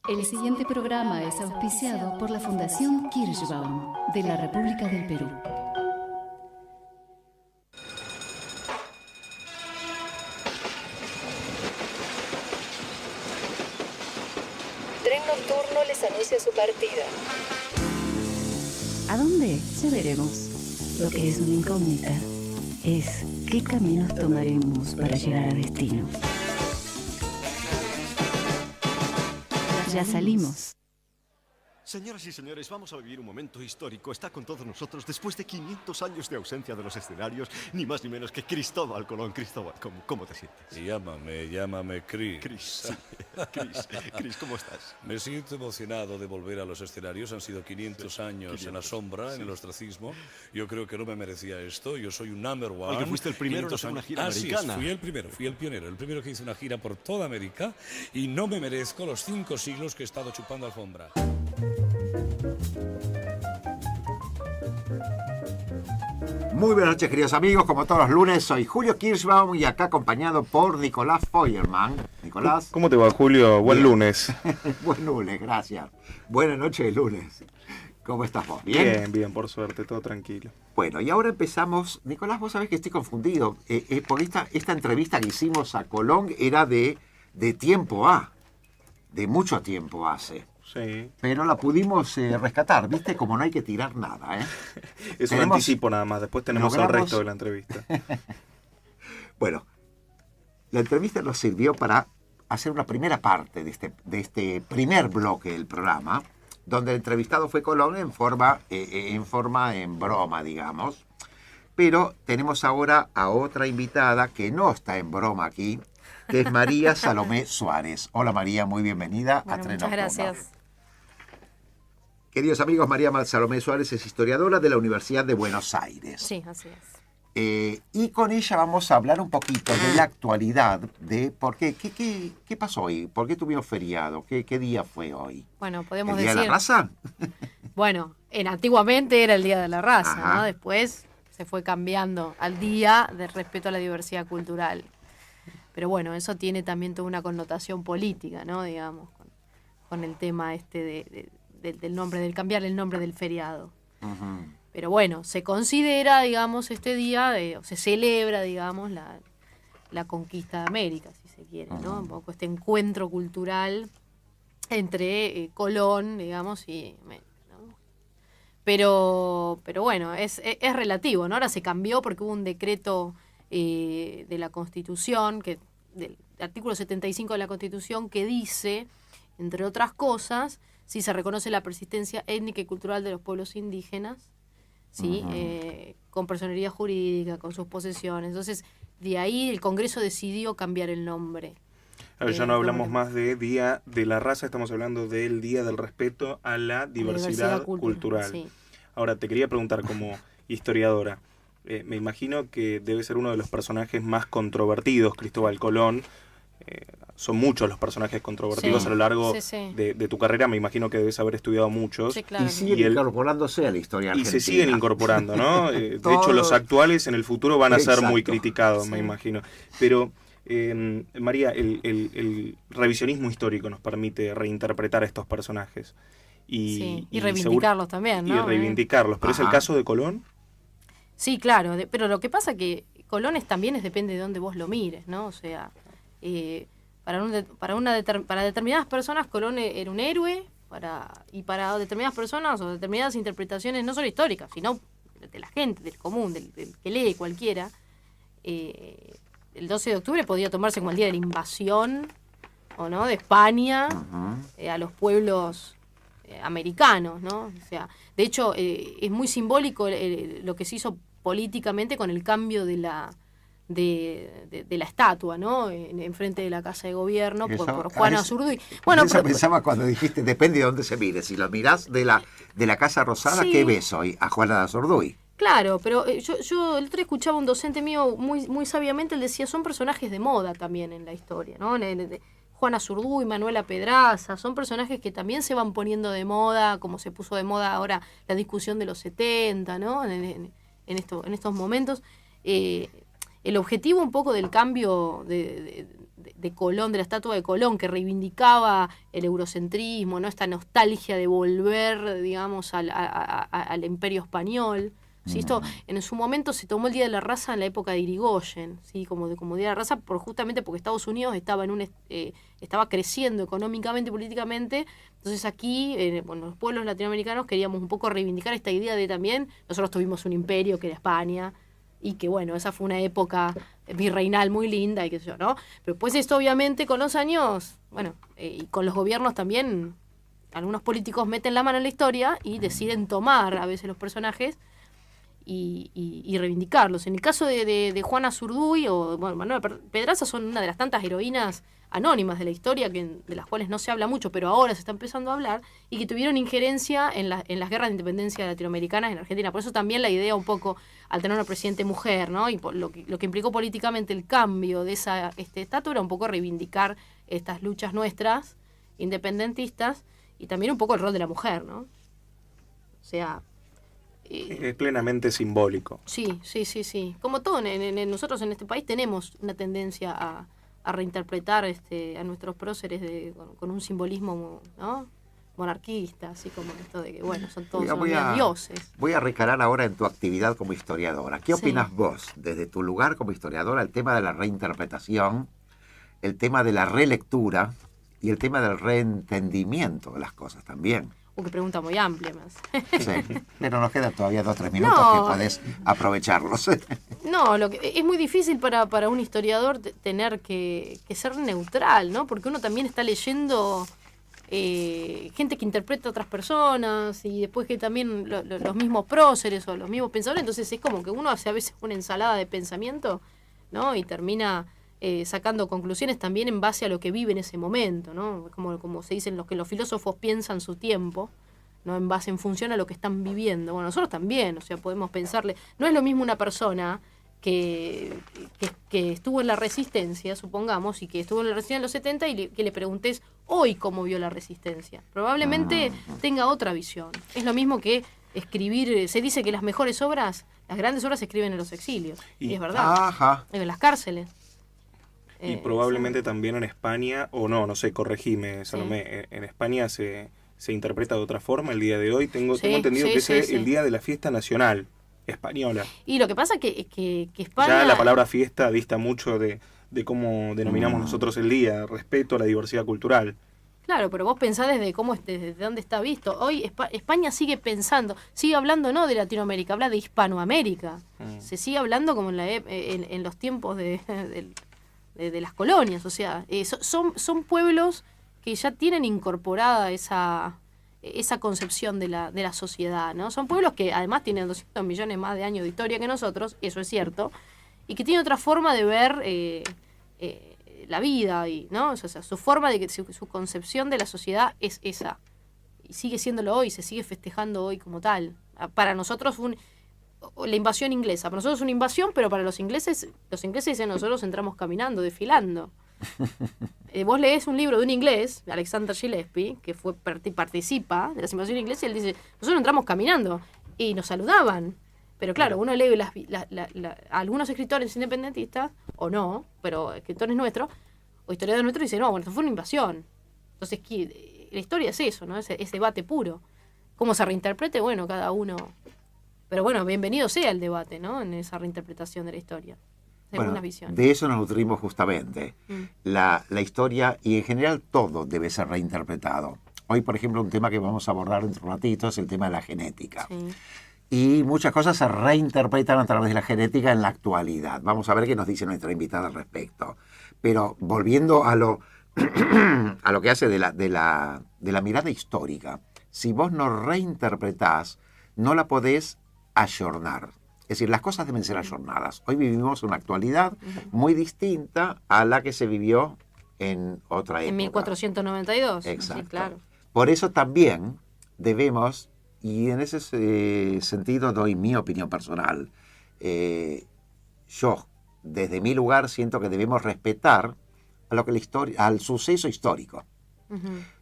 El siguiente programa es auspiciado por la Fundación Kirschbaum de la República del Perú. Tren Nocturno les anuncia su partida. ¿A dónde? Ya veremos. Lo que es una incógnita es qué caminos tomaremos para llegar a destino. Ya salimos. Señoras y señores, vamos a vivir un momento histórico. Está con todos nosotros, después de 500 años de ausencia de los escenarios, ni más ni menos que Cristóbal Colón. Cristóbal, ¿cómo te sientes? Llámame Chris. Chris, sí. Chris, ¿cómo estás? Me siento emocionado de volver a los escenarios. Han sido 500 años en la sombra, en el ostracismo. Yo creo que no me merecía esto. Yo soy un number one. Oye, fuiste el primero en hacer una gira americana. Sí, fui el pionero, el primero que hizo una gira por toda América, y no me merezco los 5 siglos que he estado chupando alfombra. Muy buenas noches, queridos amigos. Como todos los lunes, soy Julio Kirschbaum y acá acompañado por Nicolás Feuerman. Nicolás. ¿Cómo te va, Julio? Buen lunes. Buen lunes, gracias. Buenas noches de lunes. ¿Cómo estás vos? ¿Bien? Bien, por suerte, todo tranquilo. Bueno, y ahora empezamos. Nicolás, vos sabés que estoy confundido. Porque esta entrevista que hicimos a Colón era de tiempo de mucho tiempo hace. Sí. Pero la pudimos rescatar, ¿viste? Como no hay que tirar nada, ¿eh? Es un anticipo nada más, después tenemos el resto de la entrevista. Bueno, la entrevista nos sirvió para hacer una primera parte de este primer bloque del programa, donde el entrevistado fue Colón en broma, digamos. Pero tenemos ahora a otra invitada que no está en broma aquí, que es María Salomé Suárez. Hola María, muy bienvenida a Tren Nocturno. Muchas gracias. Queridos amigos, María Salomé Suárez es historiadora de la Universidad de Buenos Aires. Sí, así es. Y con ella vamos a hablar un poquito de la actualidad, de por qué pasó hoy, por qué tuvimos feriado, qué día fue hoy. Bueno, podemos ¿El decir... Día de la Raza? Bueno, antiguamente era el Día de la Raza, Ajá. ¿no? Después se fue cambiando al Día del Respeto a la Diversidad Cultural. Pero bueno, eso tiene también toda una connotación política, ¿no? Digamos, con el tema del nombre, del cambiar el nombre del feriado. Uh-huh. Pero bueno, se considera, digamos, este día, o se celebra, digamos, la conquista de América, si se quiere, ¿no? Un poco este encuentro cultural entre Colón, digamos, y América, ¿no? Pero bueno, es relativo, ¿no? Ahora se cambió porque hubo un decreto de la Constitución, del artículo 75 de la Constitución, que dice, entre otras cosas, si se reconoce la persistencia étnica y cultural de los pueblos indígenas, ¿sí? Uh-huh. Con personería jurídica, con sus posesiones. Entonces, de ahí el Congreso decidió cambiar el nombre. A ver, ya no hablamos más de Día de la Raza, estamos hablando del Día del Respeto a la Diversidad Cultural. Sí. Ahora, te quería preguntar, como historiadora, me imagino que debe ser uno de los personajes más controvertidos, Cristóbal Colón. Son muchos los personajes controvertidos a lo largo de tu carrera. Me imagino que debes haber estudiado muchos. Sí, claro. Y siguen incorporándose a la historia argentina. Y se siguen incorporando, ¿no? De hecho, los actuales en el futuro van a ser muy criticados, me imagino. Pero, María, el revisionismo histórico nos permite reinterpretar a estos personajes. Y reivindicarlos también, ¿no? Y reivindicarlos. ¿Pero es el caso de Colón? Sí, claro. Pero lo que pasa es que Colón también depende de dónde vos lo mires, ¿no? O sea... para determinadas personas Colón era un héroe, y para determinadas personas o determinadas interpretaciones no solo históricas, sino de la gente, del común, del que lee cualquiera, el 12 de octubre podía tomarse como el día de la invasión, ¿o no?, de España, uh-huh, a los pueblos americanos, ¿no? O sea, de hecho, es muy simbólico lo que se hizo políticamente con el cambio de la estatua, ¿no? En frente de la Casa de Gobierno por Juana Azurduy. Bueno, eso pensaba cuando dijiste, depende de dónde se mire. Si lo mirás de la Casa Rosada, sí. ¿Qué ves hoy? A Juana Azurduy. Claro, pero yo el otro día escuchaba a un docente mío muy, muy sabiamente, él decía, son personajes de moda también en la historia, ¿no? Juana Azurduy, Manuela Pedraza, son personajes que también se van poniendo de moda, como se puso de moda ahora la discusión de los 70, ¿no? En estos momentos. El objetivo un poco del cambio de de Colón, de la estatua de Colón, que reivindicaba el eurocentrismo, ¿no? Esta nostalgia de volver, digamos, al imperio español. ¿Sí? Esto en su momento se tomó el Día de la Raza en la época de Irigoyen, ¿sí? como Día de la Raza, justamente porque Estados Unidos estaba estaba creciendo económicamente y políticamente. Entonces aquí, los pueblos latinoamericanos queríamos un poco reivindicar esta idea de también, nosotros tuvimos un imperio que era España, y que bueno, esa fue una época virreinal muy linda y qué sé yo, ¿no? Pero pues esto obviamente con los años, y con los gobiernos también, algunos políticos meten la mano en la historia y deciden tomar a veces los personajes y reivindicarlos. En el caso de Juana Zurduy o Manuela Pedraza, son una de las tantas heroínas anónimas de la historia de las cuales no se habla mucho, pero ahora se está empezando a hablar, y que tuvieron injerencia en las guerras de independencia latinoamericanas en Argentina. Por eso también la idea un poco, al tener una presidente mujer, ¿no? Y por lo que implicó políticamente el cambio de esa estatua, era un poco reivindicar estas luchas nuestras, independentistas, y también un poco el rol de la mujer, ¿no? O sea... es plenamente simbólico. Sí. Como todo, nosotros en este país tenemos una tendencia a reinterpretar a nuestros próceres con un simbolismo, ¿no? Monarquista, así como esto de que, son todos dioses. Voy a recalar ahora en tu actividad como historiadora. ¿Qué opinas vos, desde tu lugar como historiadora, el tema de la reinterpretación, el tema de la relectura y el tema del reentendimiento de las cosas también? Qué pregunta muy amplia más. Sí, pero nos quedan todavía 2 o 3 minutos que podés aprovecharlos. No, es muy difícil para un historiador tener que ser neutral, ¿no? Porque uno también está leyendo gente que interpreta a otras personas, y después que también los mismos próceres o los mismos pensadores. Entonces es como que uno hace a veces una ensalada de pensamiento, ¿no? Y termina sacando conclusiones también en base a lo que vive en ese momento, ¿no? Como se dicen, que los filósofos piensan su tiempo, ¿no? En función a lo que están viviendo. Bueno, nosotros también, o sea, podemos pensarle. No es lo mismo una persona que estuvo en la Resistencia, supongamos, y que estuvo en la Resistencia en los 70, y que le preguntes hoy cómo vio la Resistencia. Probablemente tenga otra visión. Es lo mismo que escribir. Se dice que las mejores obras, las grandes obras, se escriben en los exilios. Y es verdad. Ajá. En las cárceles. Y probablemente también en España, o no sé, corregime, Salomé, en España se interpreta de otra forma el día de hoy. Tengo entendido que es el día de la fiesta nacional española. Y lo que pasa que España... Ya la palabra fiesta dista mucho de cómo denominamos nosotros el día, respeto a la diversidad cultural. Claro, pero vos pensás desde dónde está visto. Hoy España sigue hablando no de Latinoamérica, habla de Hispanoamérica. Se sigue hablando como en los tiempos de las colonias, o sea, son pueblos que ya tienen incorporada esa concepción de la sociedad, ¿no? Son pueblos que además tienen 200 millones más de años de historia que nosotros, eso es cierto, y que tienen otra forma de ver la vida, ¿no? O sea, su forma su concepción de la sociedad es esa, y sigue siéndolo hoy, se sigue festejando hoy como tal. Para nosotros la invasión inglesa. Para nosotros es una invasión, pero para los ingleses dicen, nosotros entramos caminando, desfilando. Vos lees un libro de un inglés, Alexander Gillespie, que participa de las invasiones inglesas, y él dice, nosotros entramos caminando, y nos saludaban. Pero claro, uno lee algunos escritores independentistas, o no, pero escritores nuestros, o historiadores nuestros, dicen, no, bueno, esto fue una invasión. Entonces, la historia es eso, ¿no? Es debate puro. ¿Cómo se reinterprete? Bueno, cada uno... Pero bueno, bienvenido sea el debate, ¿no? En esa reinterpretación de la historia, según las visiones. De eso nos nutrimos justamente. La historia, y en general todo, debe ser reinterpretado. Hoy, por ejemplo, un tema que vamos a abordar dentro de un ratito es el tema de la genética. Sí. Y muchas cosas se reinterpretan a través de la genética en la actualidad. Vamos a ver qué nos dice nuestra invitada al respecto. Pero volviendo a lo que hace de la mirada histórica, si vos no reinterpretás, no la podés ayornar. Es decir, las cosas deben ser ayornadas. Hoy vivimos una actualidad muy distinta a la que se vivió en otra época. En 1492. Exacto. Sí, claro. Por eso también debemos, y en ese sentido doy mi opinión personal, yo, desde mi lugar, siento que debemos respetar a lo que al suceso histórico.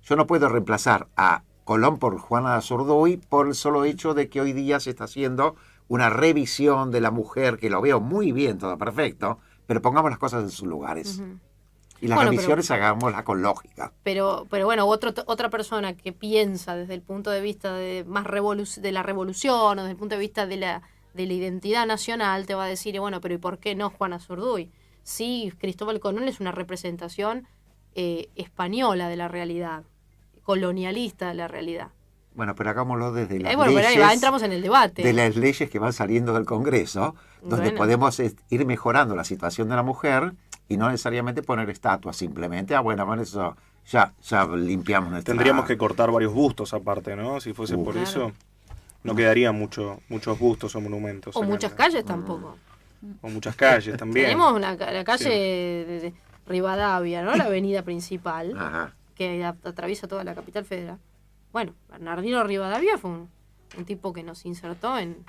Yo no puedo reemplazar a Colón por Juana Zurduy por el solo hecho de que hoy día se está haciendo una revisión de la mujer, que lo veo muy bien, todo perfecto, pero pongamos las cosas en sus lugares. Y las revisiones hagámoslas con lógica. Pero bueno, otra persona que piensa desde el punto de vista de de la revolución o desde el punto de vista de la identidad nacional te va a decir, bueno, pero ¿y por qué no Juan Azurduy? Sí, Cristóbal Colón es una representación española de la realidad, colonialista de la realidad. Bueno, pero hagámoslo desde las pero leyes, ahí entramos en el debate. De las leyes que van saliendo del Congreso, donde podemos ir mejorando la situación de la mujer y no necesariamente poner estatuas, simplemente, bueno, con eso ya limpiamos nuestra... Tendríamos que cortar varios bustos aparte, ¿no? Si fuese por eso, no quedarían muchos bustos o monumentos. O muchas calles tampoco. O muchas calles también. Tenemos la calle de Rivadavia, ¿no? La avenida principal, que atraviesa toda la capital federal. Bueno, Bernardino Rivadavia fue un tipo que nos insertó en...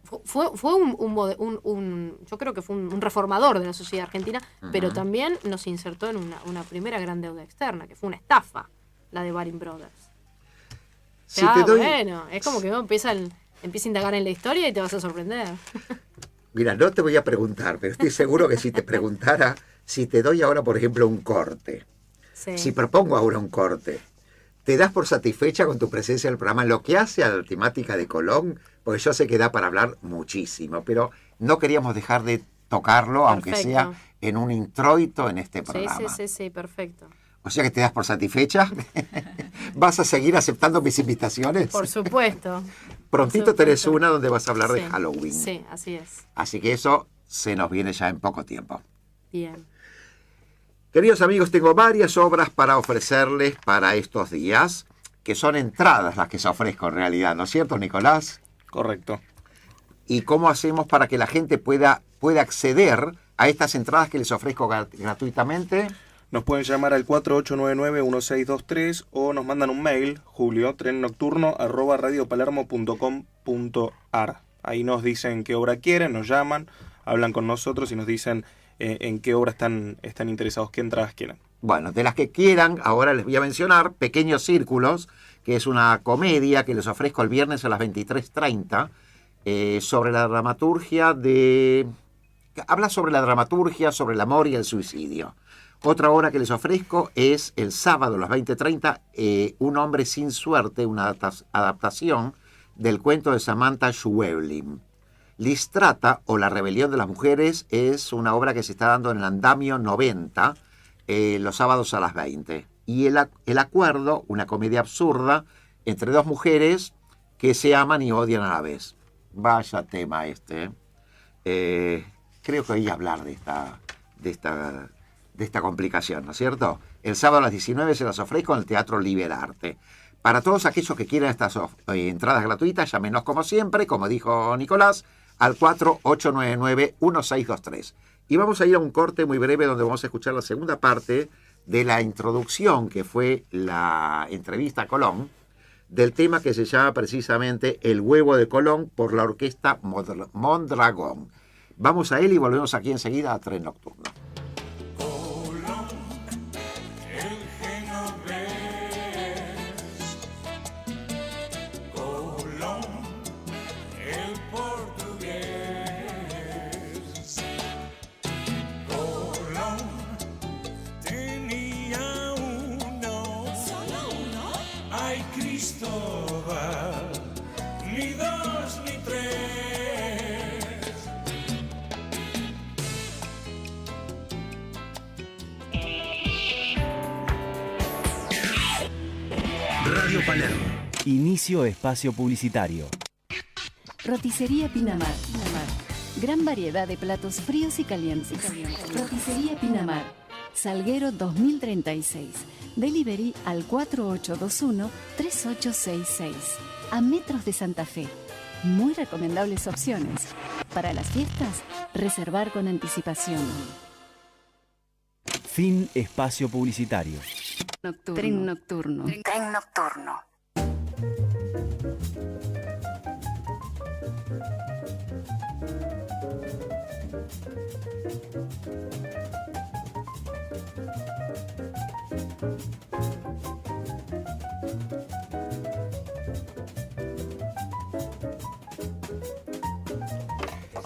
fue yo creo que fue un reformador de la sociedad argentina, pero también nos insertó en una primera gran deuda externa, que fue una estafa, la de Baring Brothers. Bueno, es como que uno empieza a indagar en la historia y te vas a sorprender. Mira, no te voy a preguntar, pero estoy seguro que si te preguntara, si te doy ahora, por ejemplo, un corte, si propongo ahora un corte, ¿te das por satisfecha con tu presencia en el programa? Lo que hace a la temática de Colón, porque yo sé que da para hablar muchísimo, pero no queríamos dejar de tocarlo, aunque sea en un introito en este programa. Sí, perfecto. O sea que te das por satisfecha. ¿Vas a seguir aceptando mis invitaciones? Por supuesto. Prontito tenés una donde vas a hablar de Halloween. Sí, así es. Así que eso se nos viene ya en poco tiempo. Bien. Queridos amigos, tengo varias obras para ofrecerles para estos días, que son entradas las que se ofrezco en realidad, ¿no es cierto, Nicolás? Correcto. ¿Y cómo hacemos para que la gente pueda acceder a estas entradas que les ofrezco gratuitamente? Nos pueden llamar al 4899-1623 o nos mandan un mail, juliotrenocturno@radiopalermo.com.ar. Ahí nos dicen qué obra quieren, nos llaman, hablan con nosotros y nos dicen en qué obra están interesados, qué entradas quieren. Bueno, de las que quieran, ahora les voy a mencionar Pequeños Círculos, que es una comedia que les ofrezco el viernes a las 23:30, sobre la dramaturgia habla sobre la dramaturgia, sobre el amor y el suicidio. Otra obra que les ofrezco es el sábado a las 20:30, Un hombre sin suerte, una adaptación del cuento de Samantha Schweblin. Listrata o La rebelión de las mujeres es una obra que se está dando en el Andamio 90 los sábados a las 20. Y el acuerdo, una comedia absurda entre dos mujeres que se aman y odian a la vez. Vaya tema este. Creo que oí hablar de esta complicación, ¿no es cierto? El sábado a las 19 se las ofrezco en el Teatro Liberarte. Para todos aquellos que quieran estas entradas gratuitas, llámenos como siempre, como dijo Nicolás, al 4899-1623. Y vamos a ir a un corte muy breve donde vamos a escuchar la segunda parte de la introducción, que fue la entrevista a Colón, del tema que se llama precisamente El huevo de Colón por la orquesta Mondragón. Vamos a él y volvemos aquí enseguida a Tren Nocturno. Ni dos ni tres. Radio Palermo. Inicio espacio publicitario. Roticería Pinamar. Gran variedad de platos fríos y calientes. Roticería Pinamar. Salguero 2036. Delivery al 4821-3866. A metros de Santa Fe. Muy recomendables opciones. Para las fiestas, reservar con anticipación. Fin espacio publicitario. Tren Nocturno. Tren Nocturno.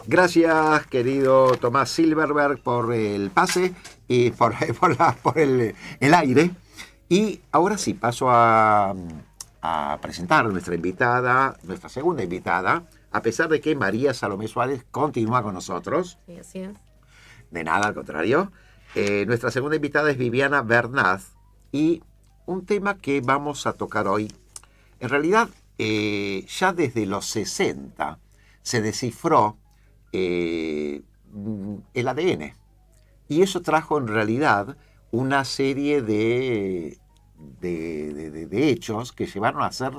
Gracias, querido Tomás Silverberg, por el pase. y por el aire. Y ahora sí, paso a presentar a nuestra invitada, nuestra segunda invitada, a pesar de que María Salomé Suárez continúa con nosotros. Sí, así es. De nada, al contrario. Nuestra segunda invitada es Viviana Bernaz, y un tema que vamos a tocar hoy, en realidad ya desde los 60 se descifró el ADN, y eso trajo en realidad una serie de hechos que llevaron a hacer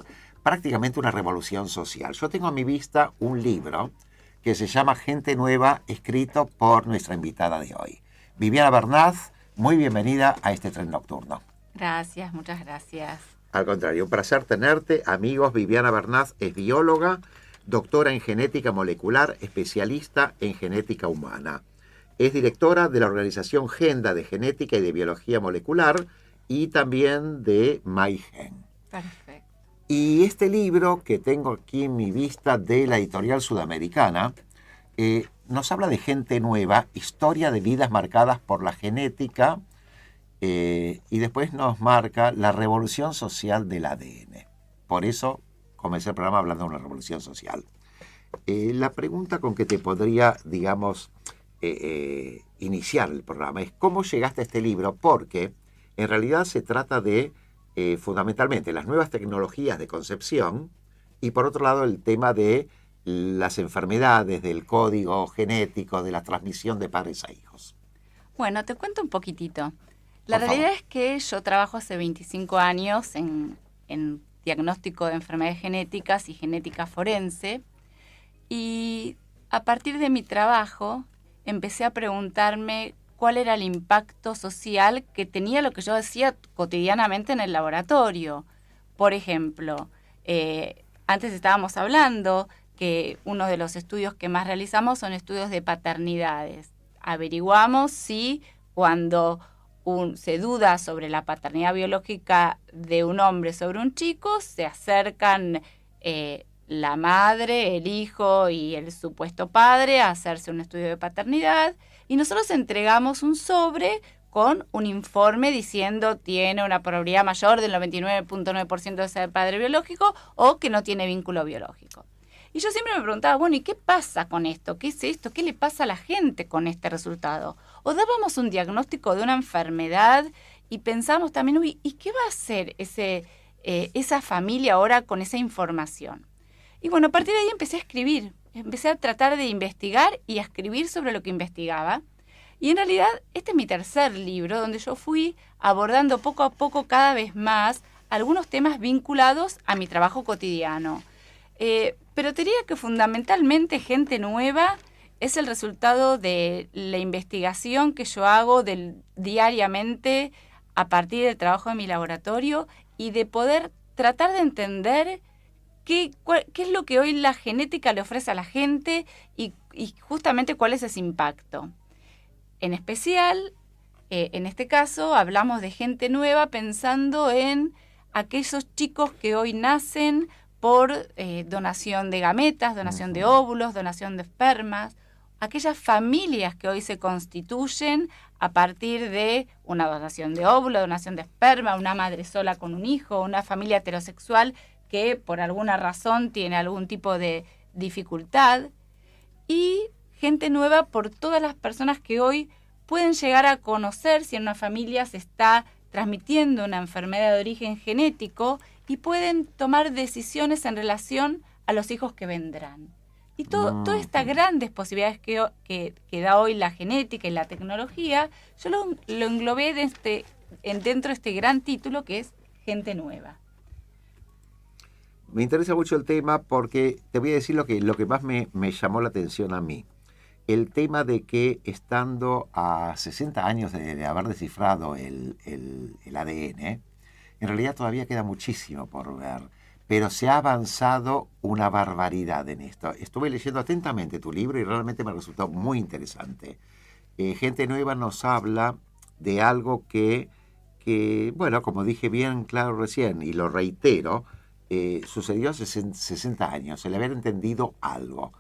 prácticamente una revolución social. Yo tengo a mi vista un libro que se llama Gente Nueva, escrito por nuestra invitada de hoy. Viviana Bernaz, muy bienvenida a este Tren Nocturno. Gracias, muchas gracias. Al contrario, un placer tenerte. Amigos, Viviana Bernaz es bióloga, doctora en genética molecular, especialista en genética humana. Es directora de la organización Genda de Genética y de Biología Molecular y también de MyGen. Perfecto. Y este libro que tengo aquí en mi vista de la editorial sudamericana nos habla de Gente Nueva, historia de vidas marcadas por la genética, y después nos marca la revolución social del ADN. Por eso comencé el programa hablando de una revolución social. La pregunta con que te podría, digamos, iniciar el programa es ¿cómo llegaste a este libro? Porque en realidad se trata de fundamentalmente las nuevas tecnologías de concepción y por otro lado el tema de las enfermedades, del código genético, de la transmisión de padres a hijos. Bueno, te cuento un poquitito. La Por realidad favor. es que yo trabajo hace 25 años en diagnóstico de enfermedades genéticas y genética forense, y a partir de mi trabajo empecé a preguntarme cuál era el impacto social que tenía lo que yo hacía cotidianamente en el laboratorio. Por ejemplo, antes estábamos hablando que uno de los estudios que más realizamos son estudios de paternidades. Averiguamos si cuando se duda sobre la paternidad biológica de un hombre sobre un chico, se acercan la madre, el hijo y el supuesto padre a hacerse un estudio de paternidad, y nosotros entregamos un sobre con un informe diciendo tiene una probabilidad mayor del 99.9% de ser padre biológico o que no tiene vínculo biológico. Y yo siempre me preguntaba, bueno, ¿y qué pasa con esto? ¿Qué es esto? ¿Qué le pasa a la gente con este resultado? O dábamos un diagnóstico de una enfermedad y pensamos también, uy, ¿y qué va a hacer esa familia ahora con esa información? Y bueno, a partir de ahí empecé a escribir, empecé a tratar de investigar y a escribir sobre lo que investigaba. Y en realidad este es mi tercer libro, donde yo fui abordando poco a poco cada vez más algunos temas vinculados a mi trabajo cotidiano. Pero te diría que fundamentalmente Gente Nueva es el resultado de la investigación que yo hago diariamente a partir del trabajo de mi laboratorio y de poder tratar de entender qué es lo que hoy la genética le ofrece a la gente y justamente cuál es ese impacto. En especial, en este caso, hablamos de Gente Nueva pensando en aquellos chicos que hoy nacen por donación de gametas, donación de óvulos, donación de espermas, aquellas familias que hoy se constituyen a partir de una donación de óvulo, donación de esperma, una madre sola con un hijo, una familia heterosexual que por alguna razón tiene algún tipo de dificultad, y Gente Nueva por todas las personas que hoy pueden llegar a conocer si en una familia se está transmitiendo una enfermedad de origen genético y pueden tomar decisiones en relación a los hijos que vendrán. Y todas estas grandes posibilidades que da hoy la genética y la tecnología, yo lo englobé dentro de este gran título que es Gente Nueva. Me interesa mucho el tema porque te voy a decir lo que más me llamó la atención a mí. El tema de que estando a 60 años de haber descifrado el ADN, en realidad todavía queda muchísimo por ver, pero se ha avanzado una barbaridad en esto. Estuve leyendo atentamente tu libro y realmente me resultó muy interesante. Gente Nueva nos habla de algo que, bueno, como dije bien claro recién y lo reitero, sucedió hace 60 años, el haber entendido algo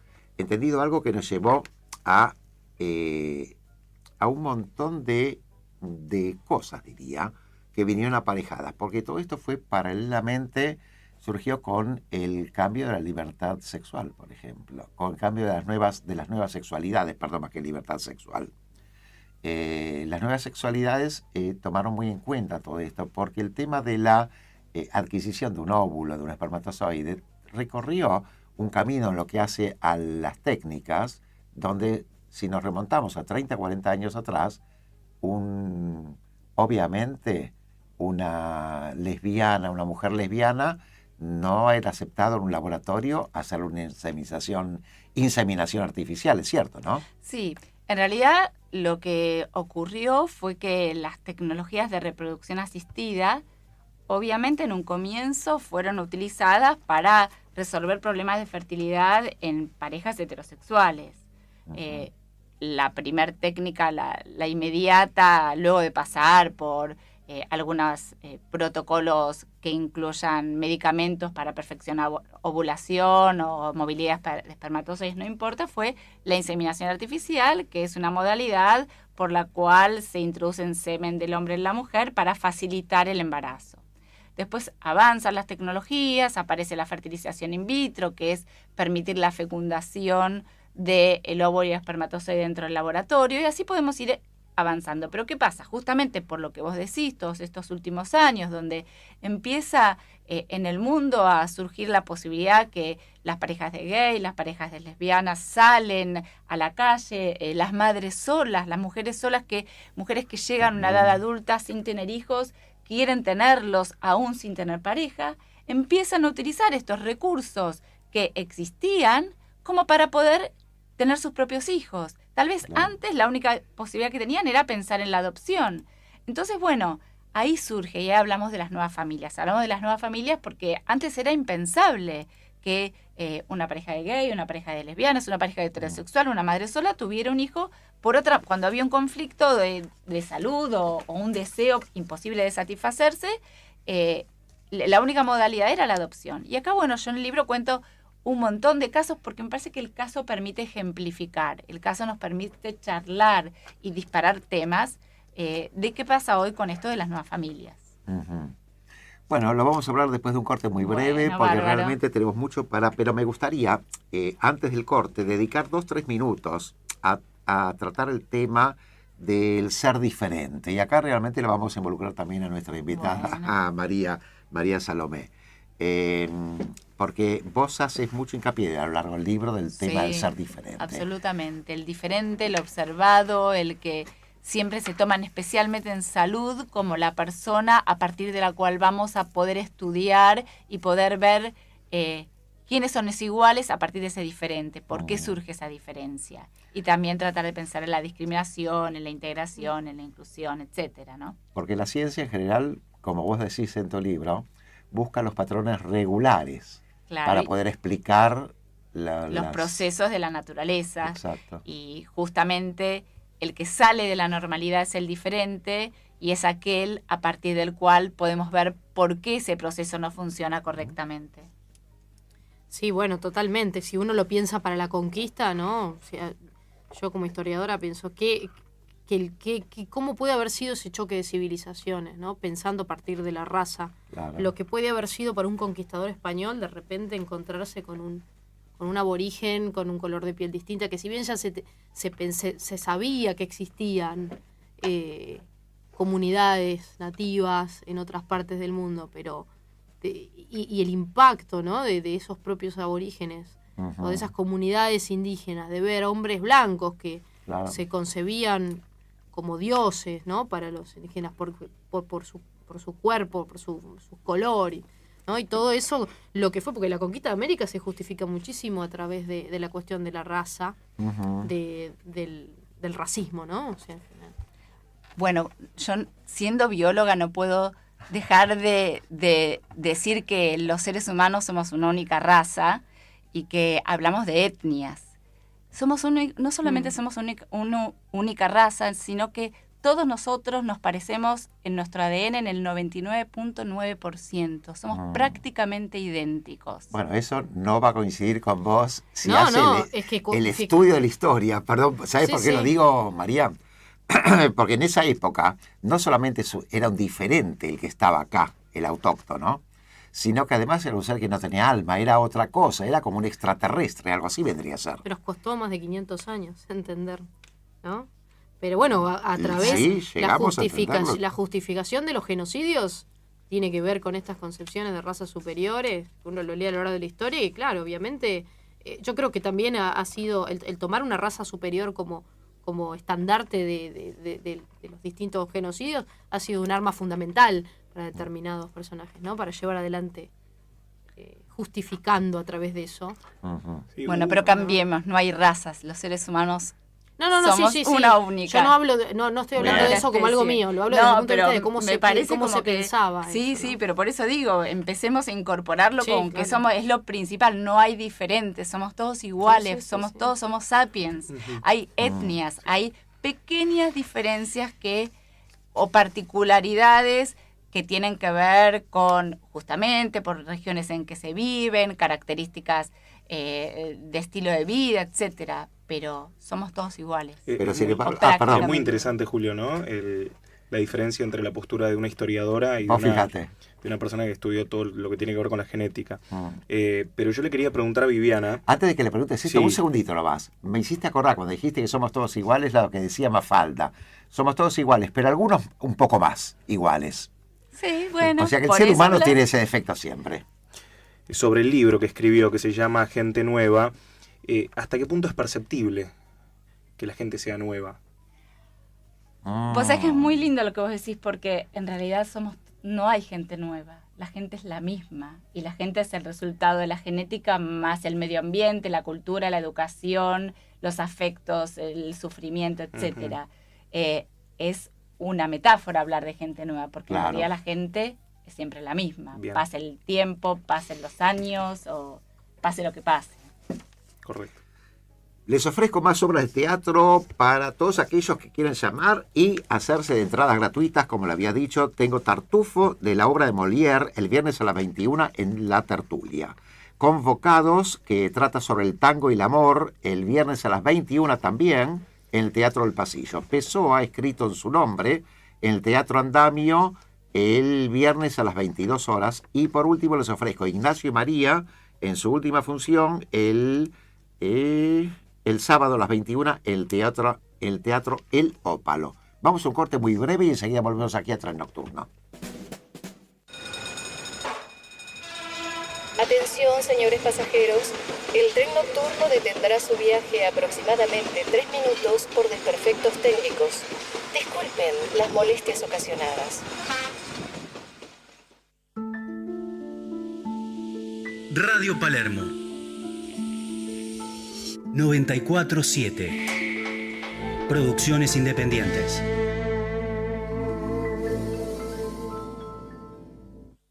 que nos llevó a un montón de de cosas, diría, que vinieron aparejadas, porque todo esto fue paralelamente, surgió con el cambio de la libertad sexual, por ejemplo, con el cambio de las nuevas sexualidades, perdón, más que libertad sexual. Las nuevas sexualidades tomaron muy en cuenta todo esto, porque el tema de la adquisición de un óvulo, de un espermatozoide, recorrió un camino en lo que hace a las técnicas, donde si nos remontamos a 30, 40 años atrás, obviamente una mujer lesbiana no era aceptado en un laboratorio hacer una inseminación artificial, es cierto, ¿no? Sí, en realidad lo que ocurrió fue que las tecnologías de reproducción asistida, obviamente en un comienzo fueron utilizadas para resolver problemas de fertilidad en parejas heterosexuales. La primer técnica, la inmediata, luego de pasar por algunos protocolos que incluyan medicamentos para perfeccionar ovulación o movilidad de espermatozoides, no importa, fue la inseminación artificial, que es una modalidad por la cual se introduce en semen del hombre en la mujer para facilitar el embarazo. Después avanzan las tecnologías, aparece la fertilización in vitro, que es permitir la fecundación del óvulo y el espermatozoide dentro del laboratorio, y así podemos ir avanzando. Pero ¿qué pasa? Justamente por lo que vos decís, todos estos últimos años, donde empieza en el mundo a surgir la posibilidad que las parejas de gay, las parejas de lesbianas salen a la calle, las madres solas, las mujeres solas, mujeres que llegan a una edad adulta sin tener hijos, quieren tenerlos aún sin tener pareja, empiezan a utilizar estos recursos que existían como para poder tener sus propios hijos. Tal vez antes la única posibilidad que tenían era pensar en la adopción. Entonces, bueno, ahí surge, y hablamos de las nuevas familias. Hablamos de las nuevas familias porque antes era impensable que una pareja de gay, una pareja de lesbianas, una pareja heterosexual, una madre sola tuviera un hijo cuando había un conflicto de salud o un deseo imposible de satisfacerse, la única modalidad era la adopción. Y acá, bueno, yo en el libro cuento un montón de casos porque me parece que el caso permite ejemplificar, el caso nos permite charlar y disparar temas de qué pasa hoy con esto de las nuevas familias. Bueno, lo vamos a hablar después de un corte muy breve, porque bárbaro. Realmente tenemos mucho pero me gustaría, antes del corte, dedicar 2-3 minutos a tratar el tema del ser diferente. Y acá realmente lo vamos a involucrar también a nuestra invitada, a María Salomé. Porque vos haces mucho hincapié a lo largo del libro del tema del ser diferente. Absolutamente, el diferente, el observado, el que siempre se toman especialmente en salud como la persona a partir de la cual vamos a poder estudiar y poder ver quiénes son iguales a partir de ese diferente, por qué surge esa diferencia. Y también tratar de pensar en la discriminación, en la integración, en la inclusión, etcétera, ¿no? Porque la ciencia en general, como vos decís en tu libro, busca los patrones regulares para poder explicar los procesos de la naturaleza. Exacto. Y justamente el que sale de la normalidad es el diferente y es aquel a partir del cual podemos ver por qué ese proceso no funciona correctamente. Sí, bueno, totalmente. Si uno lo piensa para la conquista, ¿no? O sea, yo como historiadora pienso que cómo puede haber sido ese choque de civilizaciones, ¿no? Pensando a partir de la raza. Claro. Lo que puede haber sido para un conquistador español de repente encontrarse con un aborigen, con un color de piel distinta, que si bien ya se sabía que existían comunidades nativas en otras partes del mundo, pero y el impacto, ¿no? de esos propios aborígenes o de esas comunidades indígenas, de ver hombres blancos que se concebían como dioses, ¿no? Para los indígenas por su cuerpo, por su color, ¿no? Y todo eso, lo que fue, porque la conquista de América se justifica muchísimo a través de la cuestión de la raza, del racismo, ¿no? O sea, bueno, yo siendo bióloga no puedo dejar de decir que los seres humanos somos una única raza y que hablamos de etnias. No solamente somos una única raza, sino que todos nosotros nos parecemos en nuestro ADN en el 99.9%. Somos prácticamente idénticos. Bueno, eso no va a coincidir con vos si el estudio de la historia. Perdón, ¿sabes por qué lo digo, María? porque en esa época no solamente era un diferente el que estaba acá, el autóctono, sino que además era un ser que no tenía alma, era otra cosa, era como un extraterrestre, algo así vendría a ser. Pero os costó más de 500 años entender, ¿no? Pero bueno, a través de la justificación de los genocidios tiene que ver con estas concepciones de razas superiores, uno lo lee a lo largo de la historia y claro, obviamente, yo creo que también ha sido el tomar una raza superior como estandarte de los distintos genocidios ha sido un arma fundamental para determinados personajes, ¿no? Para llevar adelante, justificando a través de eso. Sí, bueno, pero cambiemos, no hay razas, los seres humanos somos sí, una única. Yo no hablo no estoy hablando de eso como algo mío, lo hablo desde el punto de vista de cómo se pensaba. Sí, eso, ¿no? Pero por eso digo, empecemos a incorporarlo con que es lo principal, no hay diferentes, somos todos iguales, todos somos sapiens. Hay etnias, hay pequeñas diferencias o particularidades que tienen que ver con, justamente, por regiones en que se viven, características de estilo de vida, etcétera, pero somos todos iguales. Pero si perdón. Es muy interesante, Julio, ¿no? La diferencia entre la postura de una historiadora y de una persona que estudió todo lo que tiene que ver con la genética. Pero yo le quería preguntar a Viviana... Antes de que le preguntes esto, un segundito nomás. Me hiciste acordar cuando dijiste que somos todos iguales, lo que decía Mafalda. Somos todos iguales, pero algunos un poco más iguales. Sí, bueno. O sea que el ser humano tiene ese defecto siempre. Sobre el libro que escribió, que se llama Gente Nueva, ¿hasta qué punto es perceptible que la gente sea nueva? Pues es que es muy lindo lo que vos decís, porque en realidad no hay gente nueva, la gente es la misma, y la gente es el resultado de la genética más el medio ambiente, la cultura, la educación, los afectos, el sufrimiento, etcétera. Es una metáfora hablar de gente nueva, porque en realidad la gente es siempre la misma. Bien. Pase el tiempo, pasen los años, o pase lo que pase. Correcto. Les ofrezco más obras de teatro para todos aquellos que quieran llamar y hacerse de entradas gratuitas, como le había dicho. Tengo Tartufo de la obra de Molière el viernes a las 21 en La Tertulia. Convocados, que trata sobre el tango y el amor, el viernes a las 21 también en el Teatro del Pasillo. Pessoa ha escrito en su nombre en el Teatro Andamio el viernes a las 22 horas. Y por último les ofrezco Ignacio y María en su última función el sábado a las 21 el teatro El Ópalo. Vamos a un corte muy breve y enseguida volvemos aquí a Tren Nocturno. Atención, señores pasajeros. El tren nocturno detendrá su viaje aproximadamente 3 minutos por desperfectos técnicos. Disculpen las molestias ocasionadas. Radio Palermo 94.7. Producciones independientes.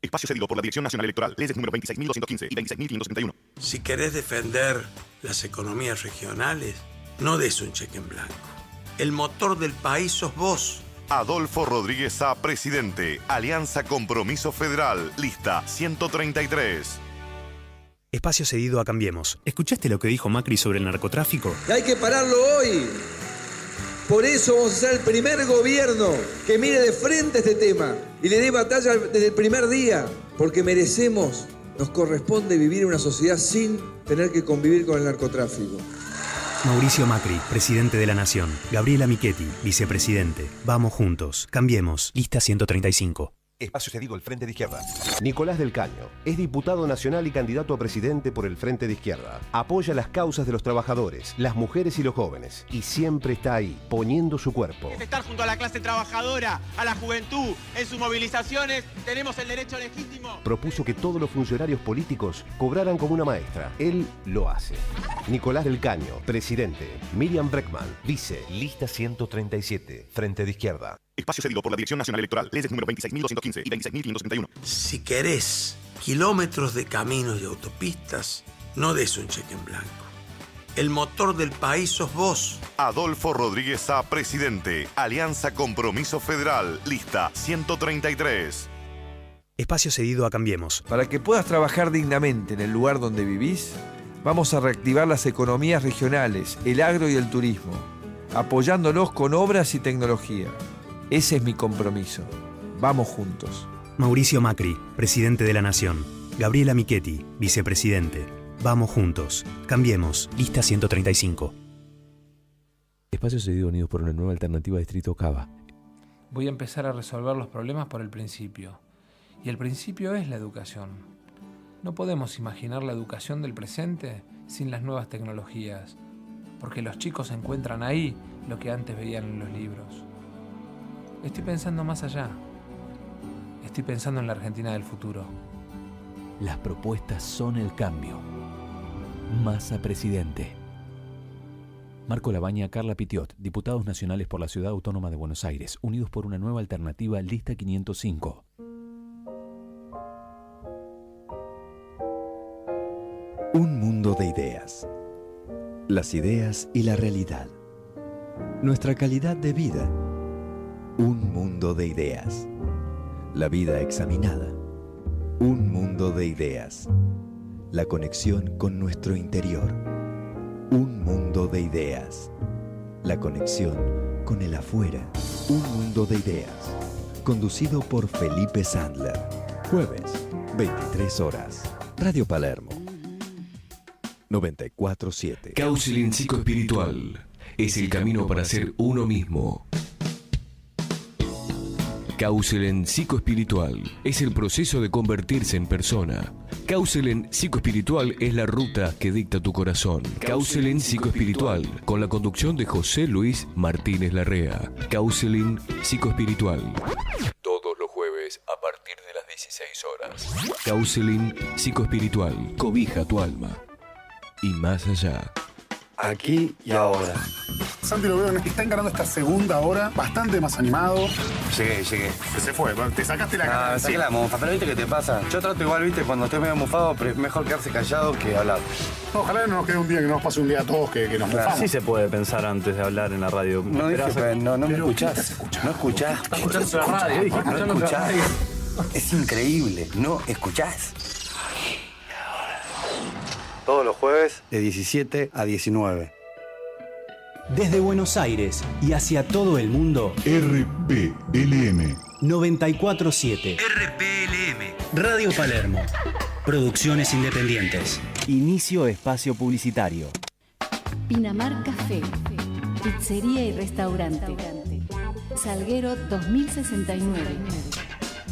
Espacio cedido por la Dirección Nacional Electoral. Leyes número 26.215 y 26.571. Si querés defender las economías regionales, no des un cheque en blanco. El motor del país sos vos. Adolfo Rodríguez Sá, presidente. Alianza Compromiso Federal. Lista 133. Espacio cedido a Cambiemos. ¿Escuchaste lo que dijo Macri sobre el narcotráfico? Hay que pararlo hoy. Por eso vamos a ser el primer gobierno que mire de frente este tema y le dé batalla desde el primer día, porque merecemos, nos corresponde vivir en una sociedad sin tener que convivir con el narcotráfico. Mauricio Macri, presidente de la Nación. Gabriela Michetti, vicepresidente. Vamos juntos. Cambiemos. Lista 135. Espacio cedido al Frente de Izquierda. Nicolás del Caño es diputado nacional y candidato a presidente por el Frente de Izquierda. Apoya las causas de los trabajadores, las mujeres y los jóvenes. Y siempre está ahí, poniendo su cuerpo. Estar junto a la clase trabajadora, a la juventud, en sus movilizaciones, tenemos el derecho legítimo. Propuso que todos los funcionarios políticos cobraran como una maestra. Él lo hace. Nicolás del Caño, presidente. Miriam Breckman, vice. Lista 137, Frente de Izquierda. Espacio cedido por la Dirección Nacional Electoral. Leyes número 26.215 y 26.571. Si querés kilómetros de caminos y autopistas, no des un cheque en blanco. El motor del país sos vos. Adolfo Rodríguez Sá, presidente. Alianza Compromiso Federal. Lista 133. Espacio cedido a Cambiemos. Para que puedas trabajar dignamente en el lugar donde vivís, vamos a reactivar las economías regionales, el agro y el turismo. apoyándolos con obras y tecnología. Ese es mi compromiso. Vamos juntos. Mauricio Macri, presidente de la Nación. Gabriela Michetti, vicepresidente. Vamos juntos. Cambiemos. Lista 135. Espacio Cedido unidos por una nueva alternativa Distrito Cava. Voy a empezar a resolver los problemas por el principio. Y el principio es la educación. No podemos imaginar la educación del presente sin las nuevas tecnologías, porque los chicos encuentran ahí lo que antes veían en los libros. Estoy pensando más allá. Estoy pensando en la Argentina del futuro. Las propuestas son el cambio. Massa presidente. Marco Labaña, Carla Pitiot, diputados nacionales por la Ciudad Autónoma de Buenos Aires, unidos por una nueva alternativa, lista 505. Un mundo de ideas. Las ideas y la realidad. Nuestra calidad de vida. Un mundo de ideas. La vida examinada. Un mundo de ideas. La conexión con nuestro interior. Un mundo de ideas. La conexión con el afuera. Un mundo de ideas. Conducido por Felipe Sandler. Jueves, 23 horas. Radio Palermo. 94.7. Counseling psicoespiritual es el camino para ser uno mismo. Counseling psicoespiritual es el proceso de convertirse en persona. Counseling psicoespiritual es la ruta que dicta tu corazón. Counseling psicoespiritual con la conducción de José Luis Martínez Larrea. Counseling psicoespiritual. Todos los jueves a partir de las 16 horas. Counseling psicoespiritual. Cobija tu alma. Y más allá. Aquí y ahora. Santi lo veo, está encarando esta segunda hora bastante más animado. Llegué. Se fue, te sacaste la cara. Me saqué la mofa, pero ¿viste qué te pasa? Yo trato igual, ¿viste? Cuando estoy medio mufado, pero es mejor quedarse callado que hablar. Ojalá no nos quede un día que no nos pase un día a todos que nos mufamos. Sí se puede pensar antes de hablar en la radio. No dije, no me escuchás. No escuchás. Escuchando la radio, dije. No escuchás. Es increíble, no escuchás. Todos los jueves de 17 a 19. Desde Buenos Aires y hacia todo el mundo, RPLM 94.7. RPLM. Radio Palermo. Producciones independientes. Inicio espacio publicitario. Pinamar Café, pizzería y restaurante. Salguero 2069.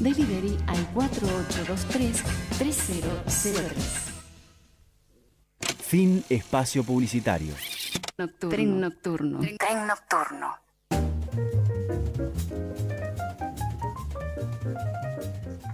Delivery al 4823-3003. Fin espacio publicitario. Tren nocturno. Tren nocturno.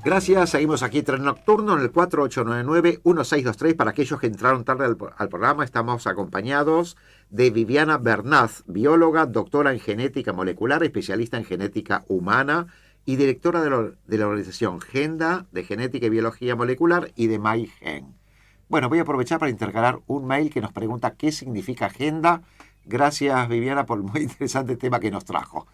Gracias, seguimos aquí, Tren Nocturno, en el 4899-1623. Para aquellos que entraron tarde al programa, estamos acompañados de Viviana Bernaz, bióloga, doctora en genética molecular, especialista en genética humana y directora de la organización Genda de Genética y Biología Molecular y de MyGen. Bueno, voy a aprovechar para intercalar un mail que nos pregunta qué significa Genda. Gracias, Viviana, por el muy interesante tema que nos trajo.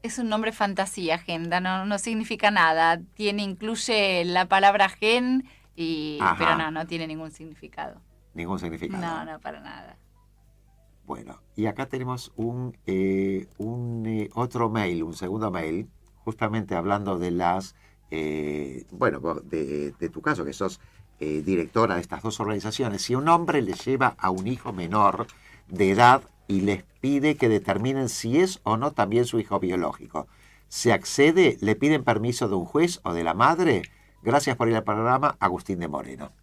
Es un nombre fantasía, Genda, no significa nada. Incluye la palabra gen, pero no tiene ningún significado. Ningún significado. No, para nada. Bueno, y acá tenemos un otro mail, un segundo mail, justamente hablando de de tu caso, que sos directora de estas dos organizaciones. Si un hombre le lleva a un hijo menor de edad y les pide que determinen si es o no también su hijo biológico, ¿se accede? ¿Le piden permiso de un juez o de la madre? Gracias por ir al programa, Agustín de Moreno.